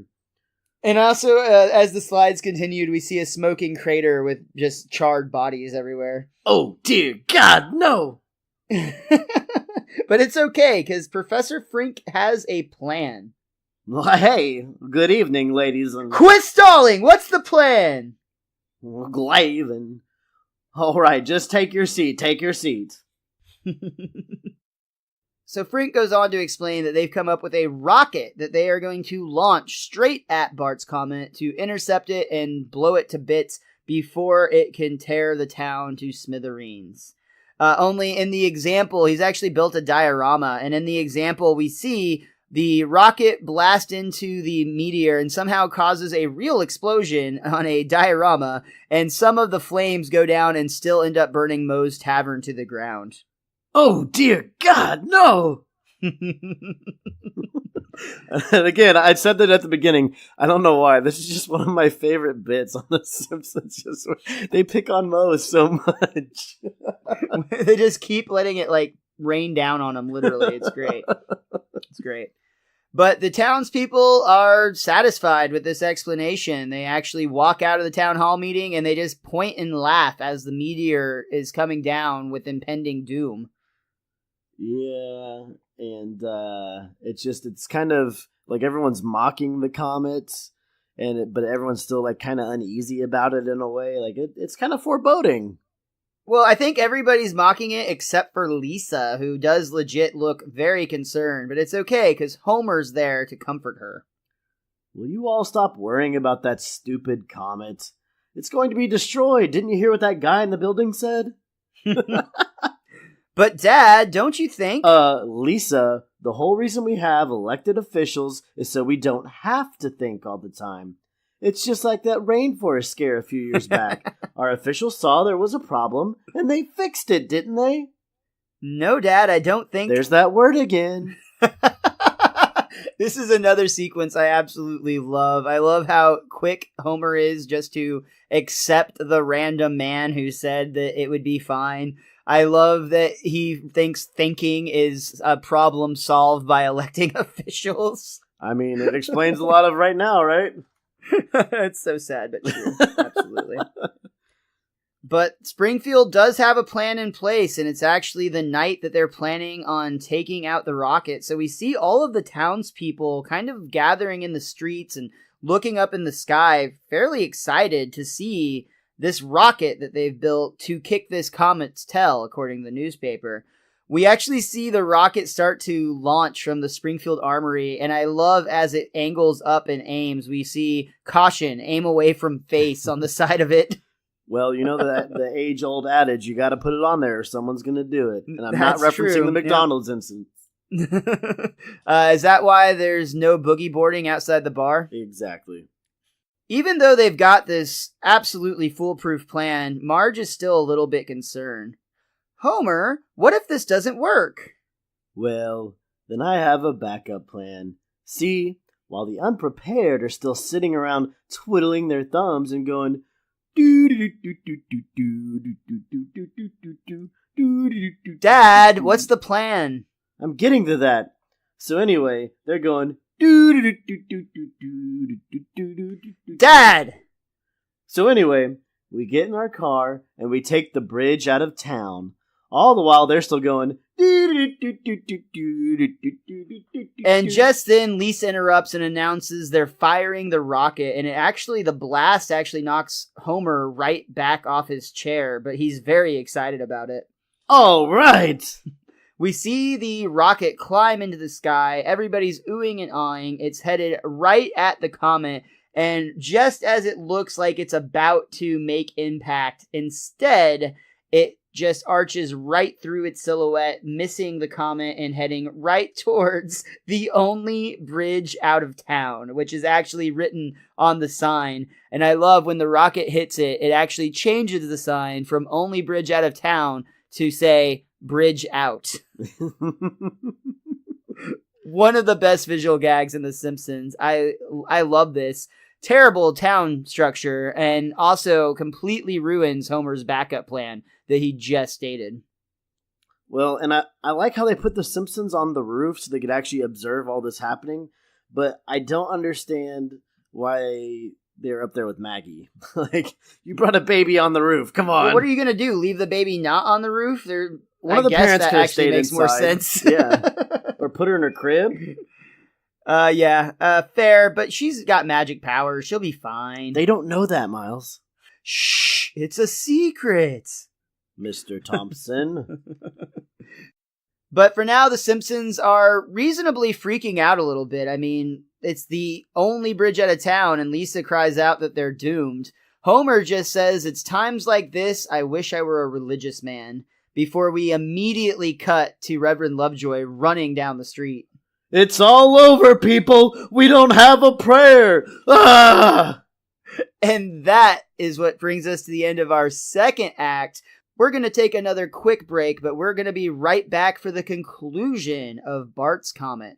And also, as the slides continued, we see a smoking crater with just charred bodies everywhere. Oh, dear God, no! But it's okay, because Professor Frink has a plan. Well, hey, good evening, ladies and... Quit stalling! What's the plan? Glavin. All right, just take your seat. So Frink goes on to explain that they've come up with a rocket that they are going to launch straight at Bart's comet to intercept it and blow it to bits before it can tear the town to smithereens. Only in the example, he's actually built a diorama, and in the example we see the rocket blast into the meteor and somehow causes a real explosion on a diorama, and some of the flames go down and still end up burning Moe's Tavern to the ground. Oh, dear God, no! And again, I said that at the beginning. I don't know why. This is just one of my favorite bits on The Simpsons. Just they pick on Moe so much. They just keep letting it, like, rain down on him, literally. It's great. It's great. But the townspeople are satisfied with this explanation. They actually walk out of the town hall meeting and they just point and laugh as the meteor is coming down with impending doom. Yeah, and it's kind of Like everyone's mocking the comet, but everyone's still like kind of uneasy about it in a way. Like it's kind of foreboding. Well, I think everybody's mocking it except for Lisa, who does legit look very concerned, but it's okay because Homer's there to comfort her. Will you all stop worrying about that stupid comet? It's going to be destroyed. Didn't you hear what that guy in the building said? But Dad, don't you think? Lisa, the whole reason we have elected officials is so we don't have to think all the time. It's just like that rainforest scare a few years back. Our officials saw there was a problem, and they fixed it, didn't they? No, Dad, I don't think... There's that word again. This is another sequence I absolutely love. I love how quick Homer is just to accept the random man who said that it would be fine. I love that he thinks thinking is a problem solved by electing officials. I mean, it explains a lot of right now, right? It's so sad, but true. Absolutely. But Springfield does have a plan in place, and it's actually the night that they're planning on taking out the rocket. So we see all of the townspeople kind of gathering in the streets and looking up in the sky, fairly excited to see this rocket that they've built to kick this comet's tail, according to the newspaper. We actually see the rocket start to launch from the Springfield Armory, and I love as it angles up and aims, we see caution, aim away from face on the side of it. Well, you know that the age-old adage, you got to put it on there or someone's going to do it. And I'm That's not referencing true, the McDonald's instance. Is that why there's no boogie boarding outside the bar? Exactly. Even though they've got this absolutely foolproof plan, Marge is still a little bit concerned. Homer, what if this doesn't work? Well, then I have a backup plan. See, while the unprepared are still sitting around twiddling their thumbs and going, Dad, what's the plan? I'm getting to that. So anyway, they're going, Dad! So anyway, we get in our car and we take the bridge out of town. All the while they're still going. And just then Lisa interrupts and announces they're firing the rocket, and the blast actually knocks Homer right back off his chair, but he's very excited about it. All right. We see the rocket climb into the sky. Everybody's oohing and aahing. It's headed right at the comet, and just as it looks like it's about to make impact, instead it just arches right through its silhouette, missing the comet and heading right towards the only bridge out of town, which is actually written on the sign. And I love when the rocket hits it, it actually changes the sign from only bridge out of town to say bridge out. One of the best visual gags in The Simpsons. I love this. Terrible town structure, and also completely ruins Homer's backup plan that he just stated. Well, and I like how they put the Simpsons on the roof so they could actually observe all this happening, but I don't understand why they're up there with Maggie. Like, you brought a baby on the roof. Come on. Well, what are you going to do? Leave the baby not on the roof? One of the parents could have stayed makes inside. More sense. Yeah. Or put her in her crib. Fair, but she's got magic powers. She'll be fine. They don't know that, Miles. Shh, it's a secret. Mr. Thompson. But for now, the Simpsons are reasonably freaking out a little bit. I mean, it's the only bridge out of town, and Lisa cries out that they're doomed. Homer just says, it's times like this, I wish I were a religious man, before we immediately cut to Reverend Lovejoy running down the street. It's all over, people! We don't have a prayer! Ah! And that is what brings us to the end of our second act. We're going to take another quick break, but we're going to be right back for the conclusion of Bart's Comet.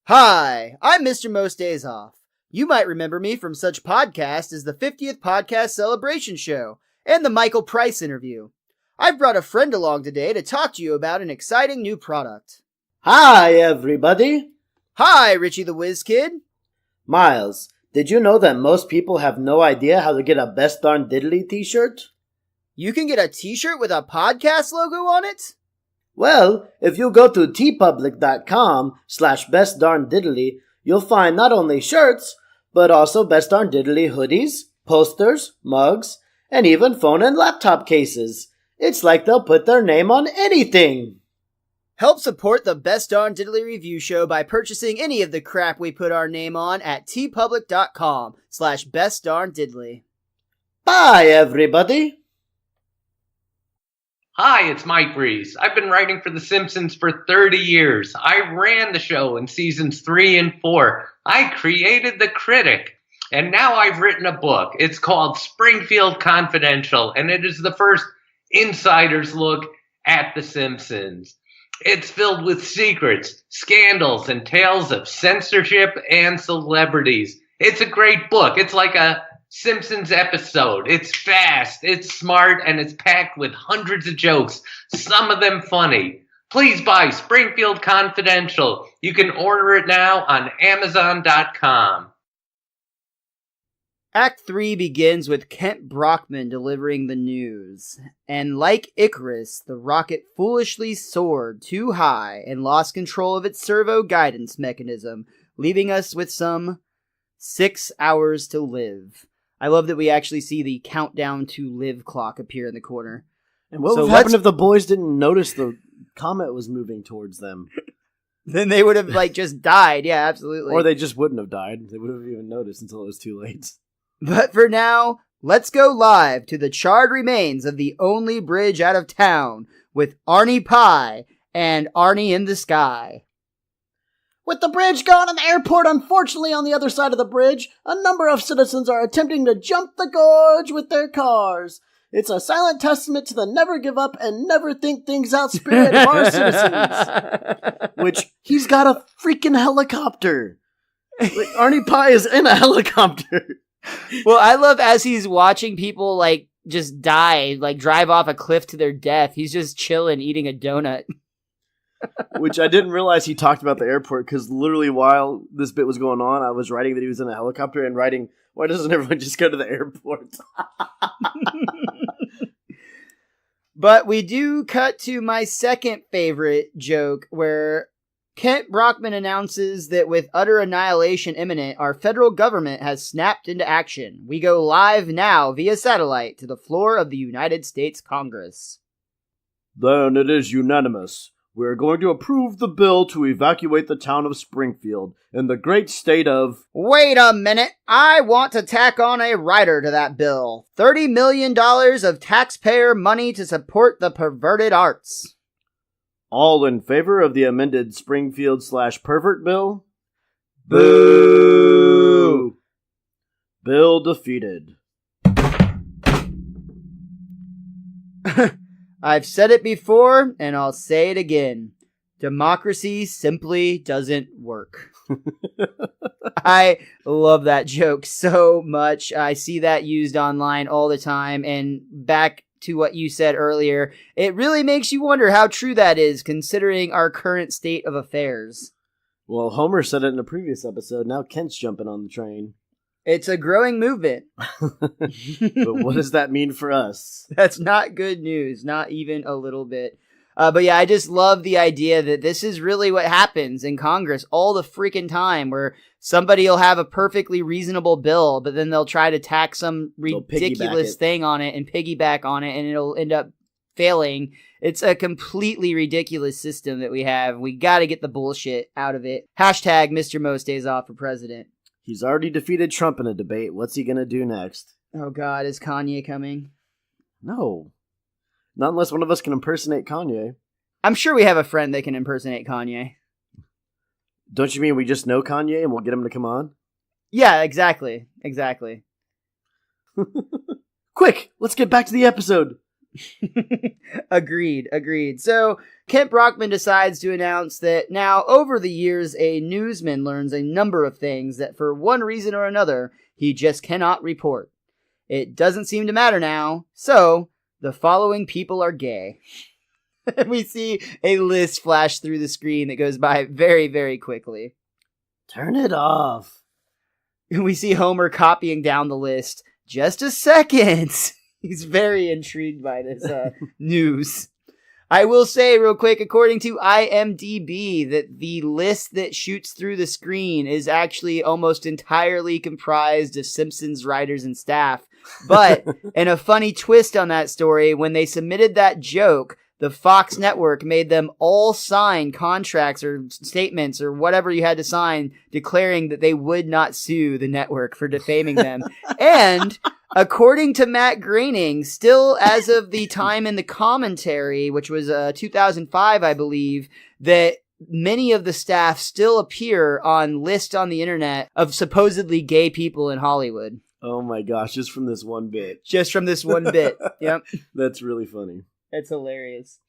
Hi, I'm MrMostDaysOff. You might remember me from such podcasts as the 50th Podcast Celebration Show and the Michael Price interview. I've brought a friend along today to talk to you about an exciting new product. Hi, everybody! Hi, Richie the WizKid. Miles, did you know that most people have no idea how to get a Best Darn Diddly t-shirt? You can get a t-shirt with a podcast logo on it? Well, if you go to tpublic.com/bestdarndiddly, you'll find not only shirts, but also Best Darn Diddly hoodies, posters, mugs, and even phone and laptop cases. It's like they'll put their name on anything. Help support the Best Darn Diddly Review Show by purchasing any of the crap we put our name on at tpublic.com/bestdarndiddly. Bye, everybody. Hi, it's Mike Reese. I've been writing for The Simpsons for 30 years. I ran the show in seasons 3 and 4. I created The Critic. And now I've written a book. It's called Springfield Confidential, and it is the first insider's look at The Simpsons. It's filled with secrets, scandals, and tales of censorship and celebrities. It's a great book. It's like a Simpsons episode. It's fast, it's smart, and it's packed with hundreds of jokes, some of them funny. Please buy Springfield Confidential. You can order it now on Amazon.com. Act 3 begins with Kent Brockman delivering the news. And like Icarus, the rocket foolishly soared too high and lost control of its servo guidance mechanism, leaving us with some 6 hours to live. I love that we actually see the countdown to live clock appear in the corner. And what would happen if the boys didn't notice the comet was moving towards them? Then they would have just died. Yeah, absolutely. Or they just wouldn't have died. They would have even noticed until it was too late. But for now, let's go live to the charred remains of the only bridge out of town with Arnie Pie and Arnie in the Sky. With the bridge gone and the airport unfortunately on the other side of the bridge, a number of citizens are attempting to jump the gorge with their cars. It's a silent testament to the never give up and never think things out spirit of our citizens. Which, he's got a freaking helicopter. Like, Arnie Pie is in a helicopter. Well, I love as he's watching people just die, drive off a cliff to their death. He's just chilling, eating a donut. Which I didn't realize he talked about the airport, because literally while this bit was going on, I was writing that he was in a helicopter and writing, why doesn't everyone just go to the airport? But we do cut to my second favorite joke, where Kent Brockman announces that with utter annihilation imminent, our federal government has snapped into action. We go live now via satellite to the floor of the United States Congress. Then it is unanimous. We are going to approve the bill to evacuate the town of Springfield in the great state of... Wait a minute! I want to tack on a rider to that bill. $30 million of taxpayer money to support the perverted arts. All in favor of the amended Springfield/pervert bill? Boo! Bill defeated. I've said it before, and I'll say it again. Democracy simply doesn't work. I love that joke so much. I see that used online all the time, and back to what you said earlier, it really makes you wonder how true that is, considering our current state of affairs. Well, Homer said it in a previous episode. Now Kent's jumping on the train. It's a growing movement. But what does that mean for us? That's not good news, not even a little bit. But yeah, I just love the idea that this is really what happens in Congress all the freaking time, where somebody will have a perfectly reasonable bill, but then they'll try to tack some ridiculous thing on it and piggyback on it, and it'll end up failing. It's a completely ridiculous system that we have. We got to get the bullshit out of it. Hashtag MrMostDaysOff for president. He's already defeated Trump in a debate. What's he going to do next? Oh God, is Kanye coming? No. Not unless one of us can impersonate Kanye. I'm sure we have a friend that can impersonate Kanye. Don't you mean we just know Kanye and we'll get him to come on? Yeah, exactly. Exactly. Quick, let's get back to the episode. Agreed. So, Kent Brockman decides to announce that now, over the years, a newsman learns a number of things that for one reason or another, he just cannot report. It doesn't seem to matter now, so the following people are gay. We see a list flash through the screen that goes by very, very quickly. Turn it off. We see Homer copying down the list. Just a second. He's very intrigued by this news. I will say real quick, according to IMDb, that the list that shoots through the screen is actually almost entirely comprised of Simpsons writers and staff. But, in a funny twist on that story, when they submitted that joke, the Fox network made them all sign contracts or statements or whatever you had to sign declaring that they would not sue the network for defaming them. And according to Matt Groening, still as of the time in the commentary, which was 2005, I believe, that many of the staff still appear on lists on the internet of supposedly gay people in Hollywood. Oh my gosh, just from this one bit. Just from this one bit. Yep. That's really funny. It's hilarious.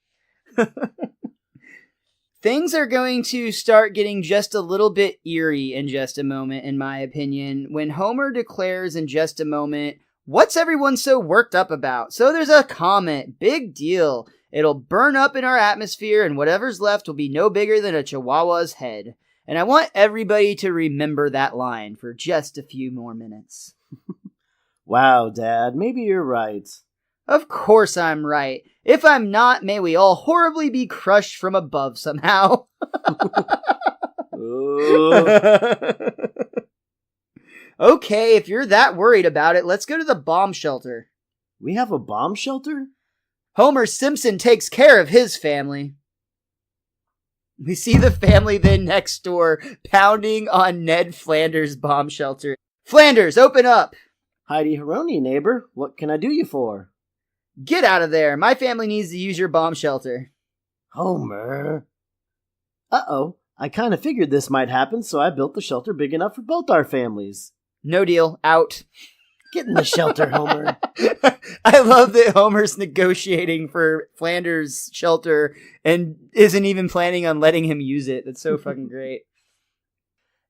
Things are going to start getting just a little bit eerie in just a moment, in my opinion, when Homer declares in just a moment, "What's everyone so worked up about? So there's a comet. Big deal. It'll burn up in our atmosphere, and whatever's left will be no bigger than a chihuahua's head." And I want everybody to remember that line for just a few more minutes. Wow, Dad, maybe you're right. Of course I'm right. If I'm not, may we all horribly be crushed from above somehow. Okay, if you're that worried about it, let's go to the bomb shelter. We have a bomb shelter? Homer Simpson takes care of his family. We see the family then next door pounding on Ned Flanders' bomb shelter. Flanders, open up! Heidi Haroni, neighbor. What can I do you for? Get out of there. My family needs to use your bomb shelter. Homer. Uh-oh. I kind of figured this might happen, so I built the shelter big enough for both our families. No deal. Out. Get in the shelter, Homer. I love that Homer's negotiating for Flanders' shelter and isn't even planning on letting him use it. That's so fucking great.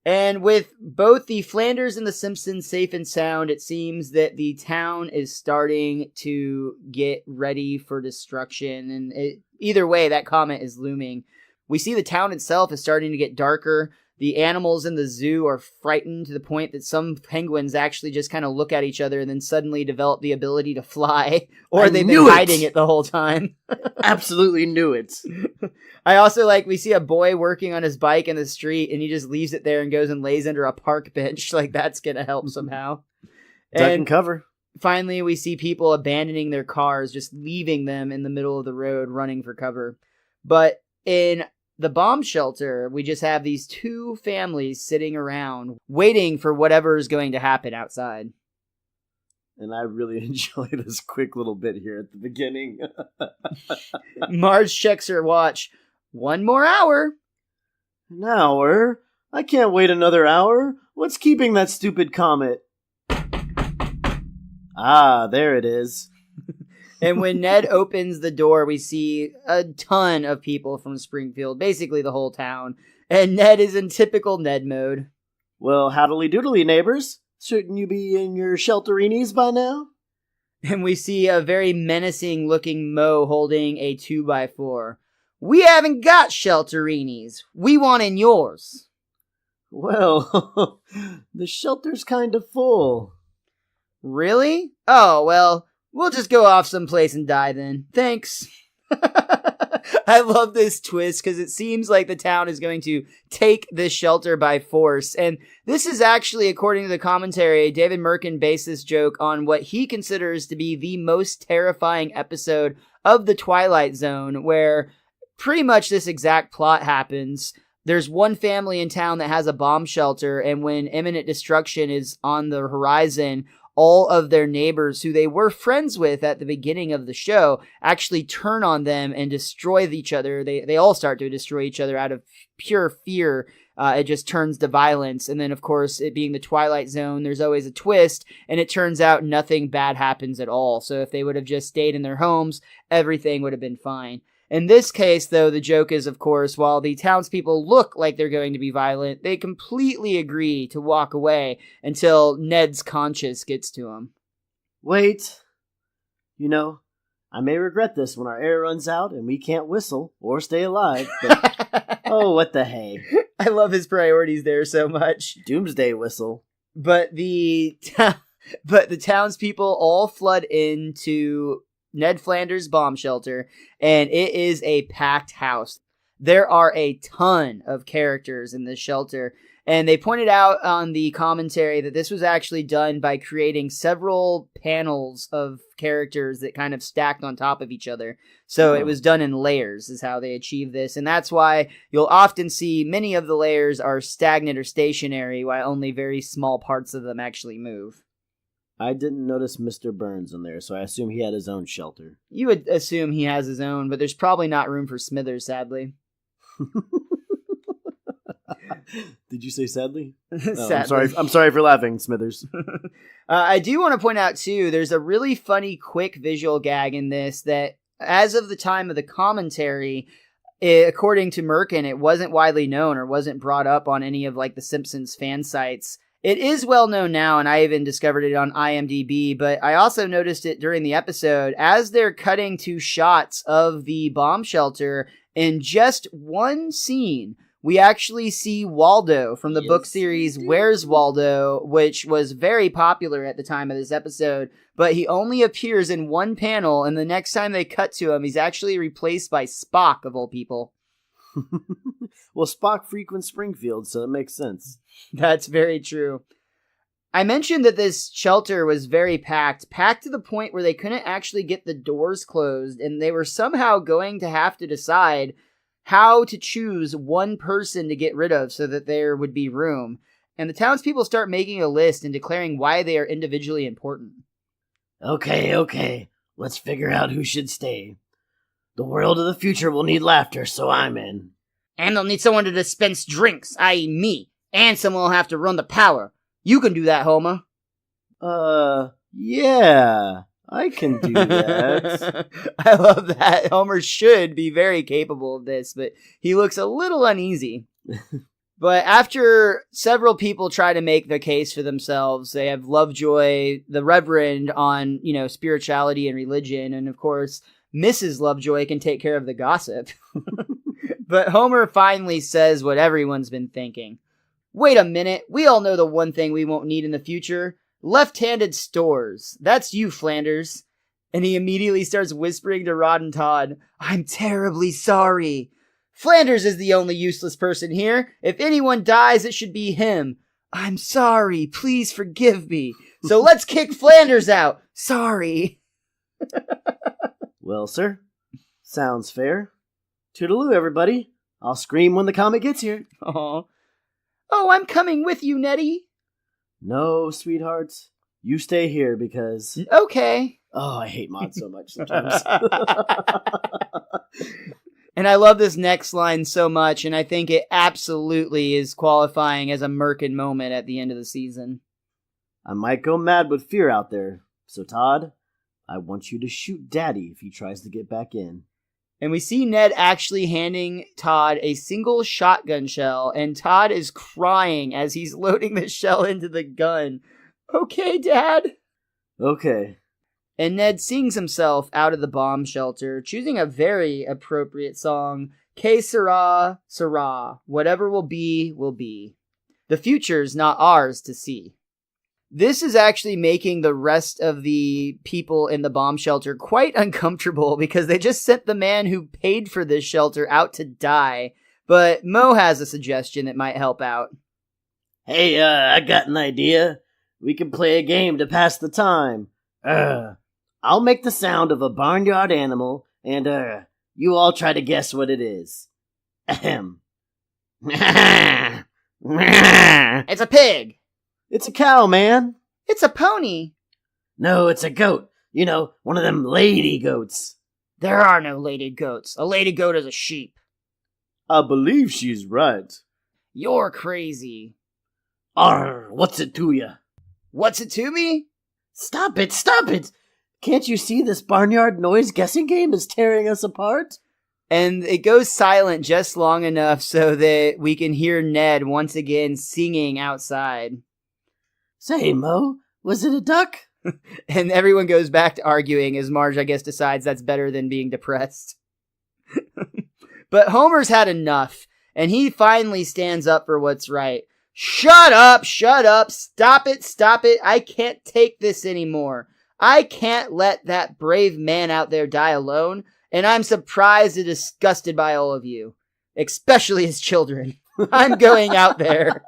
And with both the Flanders and the Simpsons safe and sound, it seems that the town is starting to get ready for destruction. And either way, that comet is looming. We see the town itself is starting to get darker. The animals in the zoo are frightened to the point that some penguins actually just kind of look at each other and then suddenly develop the ability to fly. Or they've been hiding it the whole time. Absolutely knew it. I also we see a boy working on his bike in the street and he just leaves it there and goes and lays under a park bench. That's going to help somehow. Duck and cover. Finally, we see people abandoning their cars, just leaving them in the middle of the road, running for cover. But in the bomb shelter, we just have these two families sitting around waiting for whatever is going to happen outside. And I really enjoy this quick little bit here at the beginning. Marge checks her watch. 1 more hour. An hour? I can't wait another hour. What's keeping that stupid comet? Ah, there it is. And when Ned opens the door, we see a ton of people from Springfield, basically the whole town. And Ned is in typical Ned mode. Well, howdily doodly, neighbors. Shouldn't you be in your shelterinis by now? And we see a very menacing looking Mo holding a 2x4. We haven't got shelterinis. We want in yours. Well, the shelter's kind of full. Really? Oh, well, we'll just go off someplace and die then. Thanks. I love this twist because it seems like the town is going to take this shelter by force. And this is actually, according to the commentary, David Merkin based this joke on what he considers to be the most terrifying episode of The Twilight Zone, where pretty much this exact plot happens. There's one family in town that has a bomb shelter, and when imminent destruction is on the horizon, all of their neighbors who they were friends with at the beginning of the show actually turn on them and destroy each other. They all start to destroy each other out of pure fear. It just turns to violence. And then, of course, it being the Twilight Zone, there's always a twist, and it turns out nothing bad happens at all. So if they would have just stayed in their homes, everything would have been fine. In this case, though, the joke is, of course, while the townspeople look like they're going to be violent, they completely agree to walk away until Ned's conscience gets to him. Wait. You know, I may regret this when our air runs out and we can't whistle or stay alive, but oh, what the hey. I love his priorities there so much. Doomsday whistle. But the townspeople all flood into Ned Flanders' bomb shelter, and it is a packed house. There are a ton of characters in this shelter, and they pointed out on the commentary that this was actually done by creating several panels of characters that kind of stacked on top of each other. So it was done in layers is how they achieved this, and that's why you'll often see many of the layers are stagnant or stationary, while only very small parts of them actually move. I didn't notice Mr. Burns in there, so I assume he had his own shelter. You would assume he has his own, but there's probably not room for Smithers, sadly. Did you say sadly? Sadly. I'm sorry for laughing, Smithers. I do want to point out, too, there's a really funny, quick visual gag in this that, as of the time of the commentary, according to Merkin, it wasn't widely known or wasn't brought up on any of like the Simpsons fan sites. It is well known now, and I even discovered it on IMDb, but I also noticed it during the episode. As they're cutting to shots of the bomb shelter, in just one scene, we actually see Waldo from the book series Where's Waldo, which was very popular at the time of this episode, but he only appears in one panel, and the next time they cut to him, he's actually replaced by Spock, of all people. Well, Spock frequents Springfield, so it makes sense. That's very true. I mentioned that this shelter was very packed to the point where they couldn't actually get the doors closed, and they were somehow going to have to decide how to choose one person to get rid of so that there would be room. And the townspeople start making a list and declaring why they are individually important. Okay. Let's figure out who should stay. The world of the future will need laughter, so I'm in. And they'll need someone to dispense drinks, i.e. me. And someone will have to run the power. You can do that, Homer. Yeah, I can do that. I love that. Homer should be very capable of this, but he looks a little uneasy. But after several people try to make the case for themselves, they have Lovejoy, the Reverend, on, spirituality and religion, and of course, Mrs. Lovejoy can take care of the gossip. But Homer finally says what everyone's been thinking. Wait a minute, we all know the one thing we won't need in the future. Left-handed stores. That's you, Flanders. And he immediately starts whispering to Rod and Todd, I'm terribly sorry. Flanders is the only useless person here. If anyone dies, it should be him. I'm sorry, please forgive me. So let's kick Flanders out. Sorry. Well, sir, sounds fair. Toodaloo, everybody. I'll scream when the comet gets here. Oh, I'm coming with you, Nettie. No, sweethearts. You stay here because... Okay. Oh, I hate Maude so much sometimes. And I love this next line so much, and I think it absolutely is qualifying as a Merkin moment at the end of the season. I might go mad with fear out there. So, Todd, I want you to shoot Daddy if he tries to get back in. And we see Ned actually handing Todd a single shotgun shell, and Todd is crying as he's loading the shell into the gun. Okay, Dad. Okay. And Ned sings himself out of the bomb shelter, choosing a very appropriate song, Que sera, sera. Whatever will be, will be. The future's not ours to see. This is actually making the rest of the people in the bomb shelter quite uncomfortable because they just sent the man who paid for this shelter out to die. But Mo has a suggestion that might help out. Hey, I got an idea. We can play a game to pass the time. I'll make the sound of a barnyard animal, and, you all try to guess what it is. Ahem. It's a pig. It's a cow, man. It's a pony. No, it's a goat. You know, one of them lady goats. There are no lady goats. A lady goat is a sheep. I believe she's right. You're crazy. Arr, what's it to ya? What's it to me? Stop it! Can't you see this barnyard noise guessing game is tearing us apart? And it goes silent just long enough so that we can hear Ned once again singing outside. Say, Mo, was it a duck? And everyone goes back to arguing as Marge, I guess, decides that's better than being depressed. But Homer's had enough, and he finally stands up for what's right. Shut up, stop it, I can't take this anymore. I can't let that brave man out there die alone, and I'm surprised and disgusted by all of you, especially his children. I'm going out there.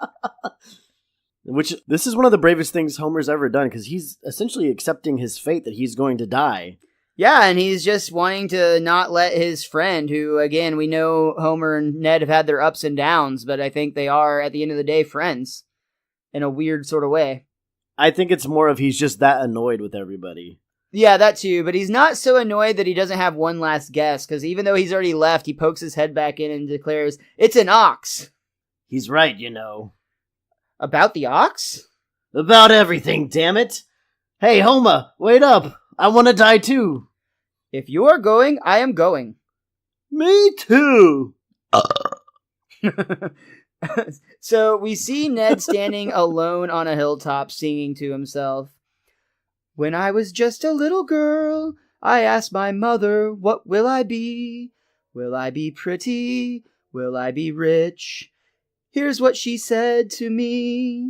Which, this is one of the bravest things Homer's ever done, because he's essentially accepting his fate that he's going to die. Yeah, and he's just wanting to not let his friend, who, again, we know Homer and Ned have had their ups and downs, but I think they are, at the end of the day, friends. In a weird sort of way. I think it's more of he's just that annoyed with everybody. Yeah, that too, but he's not so annoyed that he doesn't have one last guess, because even though he's already left, he pokes his head back in and declares, "It's an ox." He's right, you know. About the ox? About everything, damn it. Hey, Homer, wait up. I want to die too. If you are going, I am going. Me too. So we see Ned standing alone on a hilltop singing to himself. When I was just a little girl, I asked my mother, what will I be? Will I be pretty? Will I be rich? Here's what she said to me.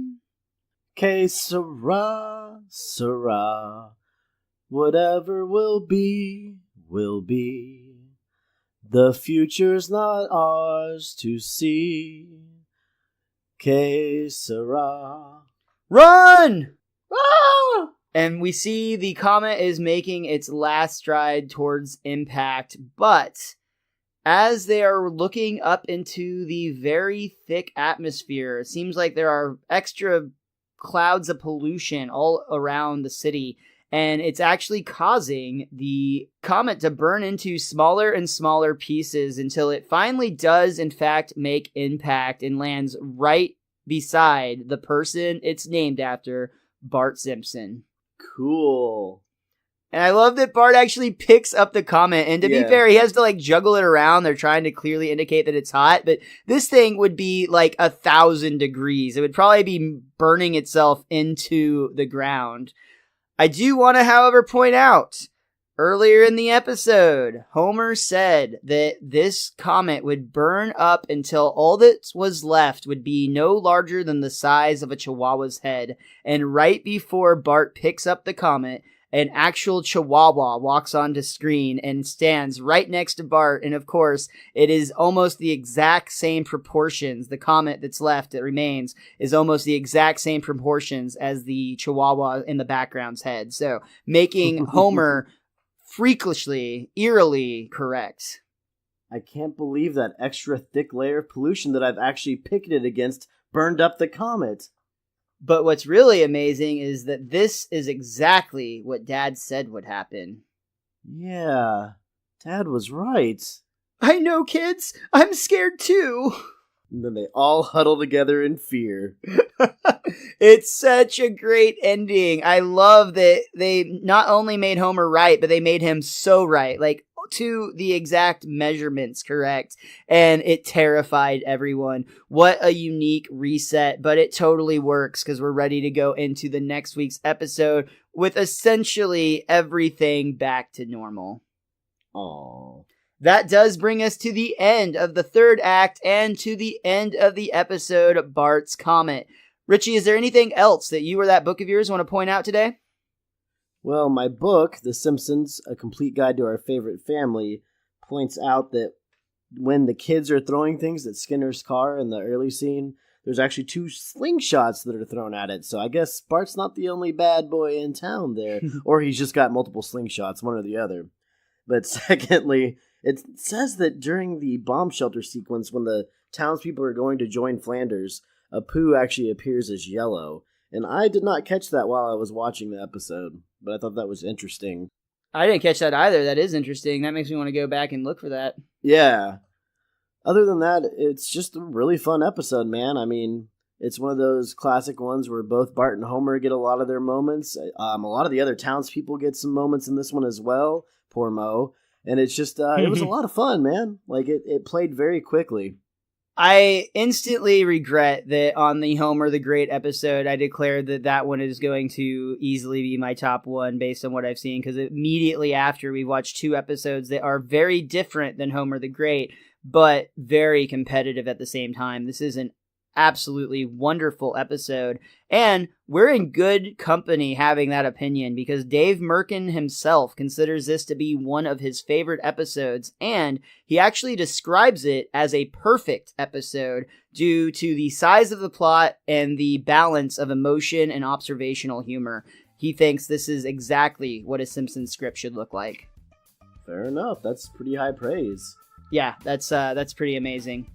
Que sera, sera. Whatever will be, will be. The future's not ours to see. Que sera. Run! Ah! And we see the comet is making its last stride towards impact, but as they are looking up into the very thick atmosphere, it seems like there are extra clouds of pollution all around the city, and it's actually causing the comet to burn into smaller and smaller pieces until it finally does, in fact, make impact and lands right beside the person it's named after, Bart Simpson. Cool. And I love that Bart actually picks up the comet, and to be fair, he has to like juggle it around. They're trying to clearly indicate that it's hot, but this thing would be like 1,000 degrees. It would probably be burning itself into the ground. I do want to, however, point out, earlier in the episode, Homer said that this comet would burn up until all that was left would be no larger than the size of a chihuahua's head. And right before Bart picks up the comet, an actual chihuahua walks onto screen and stands right next to Bart. And of course, it is almost the exact same proportions. The comet that's left that remains is almost the exact same proportions as the chihuahua in the background's head. So making Homer freakishly, eerily correct. I can't believe that extra thick layer of pollution that I've actually picketed against burned up the comet. But what's really amazing is that this is exactly what Dad said would happen. Yeah, Dad was right. I know, kids. I'm scared too. And then they all huddle together in fear. It's such a great ending. I love that they not only made Homer right, but they made him so right. Like, to the exact measurements correct, and it terrified everyone. What a unique reset, but it totally works because we're ready to go into the next week's episode with essentially everything back to normal. Aww. That does bring us to the end of the third act and to the end of the episode, Bart's Comet. Richie, is there anything else that you or that book of yours want to point out today? Well, my book, The Simpsons, A Complete Guide to Our Favorite Family, points out that when the kids are throwing things at Skinner's car in the early scene, there's actually 2 slingshots that are thrown at it. So I guess Bart's not the only bad boy in town there. Or he's just got multiple slingshots, one or the other. But secondly, it says that during the bomb shelter sequence, when the townspeople are going to join Flanders, Apu actually appears as yellow. And I did not catch that while I was watching the episode, but I thought that was interesting. I didn't catch that either. That is interesting. That makes me want to go back and look for that. Yeah. Other than that, it's just a really fun episode, man. I mean, it's one of those classic ones where both Bart and Homer get a lot of their moments. A lot of the other townspeople get some moments in this one as well. Poor Mo. And it's just, it was a lot of fun, man. Like, it played very quickly. I instantly regret that on the Homer the Great episode, I declared that one is going to easily be my top one based on what I've seen, because immediately after we watched 2 episodes that are very different than Homer the Great, but very competitive at the same time. This is an absolutely wonderful episode. And we're in good company having that opinion because Dave Merkin himself considers this to be one of his favorite episodes, and he actually describes it as a perfect episode due to the size of the plot and the balance of emotion and observational humor. He thinks this is exactly what a Simpsons script should look like. Fair enough. That's pretty high praise. Yeah, that's pretty amazing.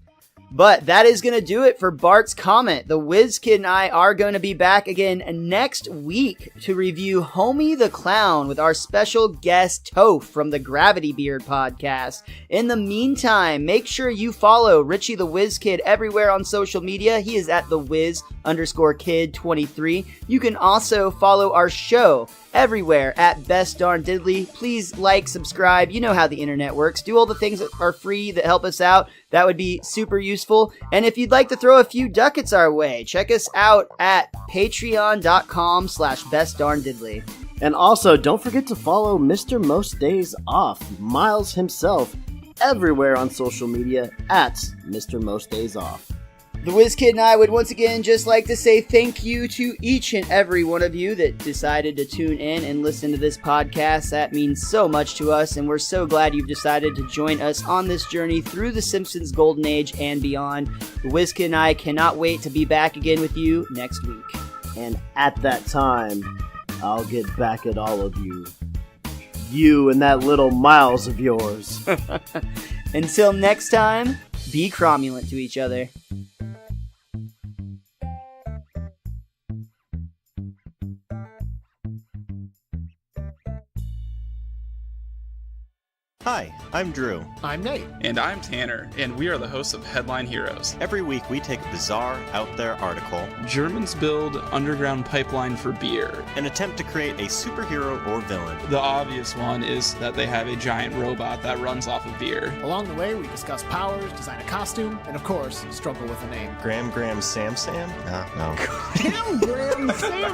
But that is going to do it for Bart's Comet. The WizKid and I are going to be back again next week to review Homie the Clown with our special guest Toph from the Gravity Beard podcast. In the meantime, make sure you follow Richie the WizKid everywhere on social media. He is at thewiz_kid23. You can also follow our show everywhere at Best Darn Diddly. Please like, subscribe. You know how the internet works. Do all the things that are free that help us out. That would be super useful. And if you'd like to throw a few ducats our way, check us out at patreon.com/bestdarndiddly. And also, don't forget to follow Mr. Most Days Off, Miles himself, everywhere on social media at Mr. Most Days Off. The WizKid and I would once again just like to say thank you to each and every one of you that decided to tune in and listen to this podcast. That means so much to us, and we're so glad you've decided to join us on this journey through the Simpsons Golden Age and beyond. The WizKid and I cannot wait to be back again with you next week. And at that time, I'll get back at all of you. You and that little Miles of yours. Until next time, be cromulent to each other. Hi, I'm Drew. I'm Nate. And I'm Tanner, and we are the hosts of Headline Heroes. Every week we take a bizarre, out-there article, Germans build underground pipeline for beer, and attempt to create a superhero or villain. The obvious one is that they have a giant robot that runs off of beer. Along the way, we discuss powers, design a costume, and of course, struggle with a name. Graham Sam? No. Graham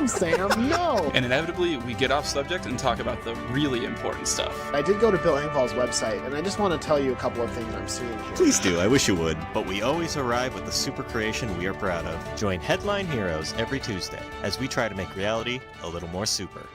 Sam, no! And inevitably, we get off subject and talk about the really important stuff. I did go to Bill Engvall's website, and I just want to tell you a couple of things I'm seeing here. Please do, I wish you would. But we always arrive with the super creation we are proud of. Join Headline Heroes every Tuesday as we try to make reality a little more super.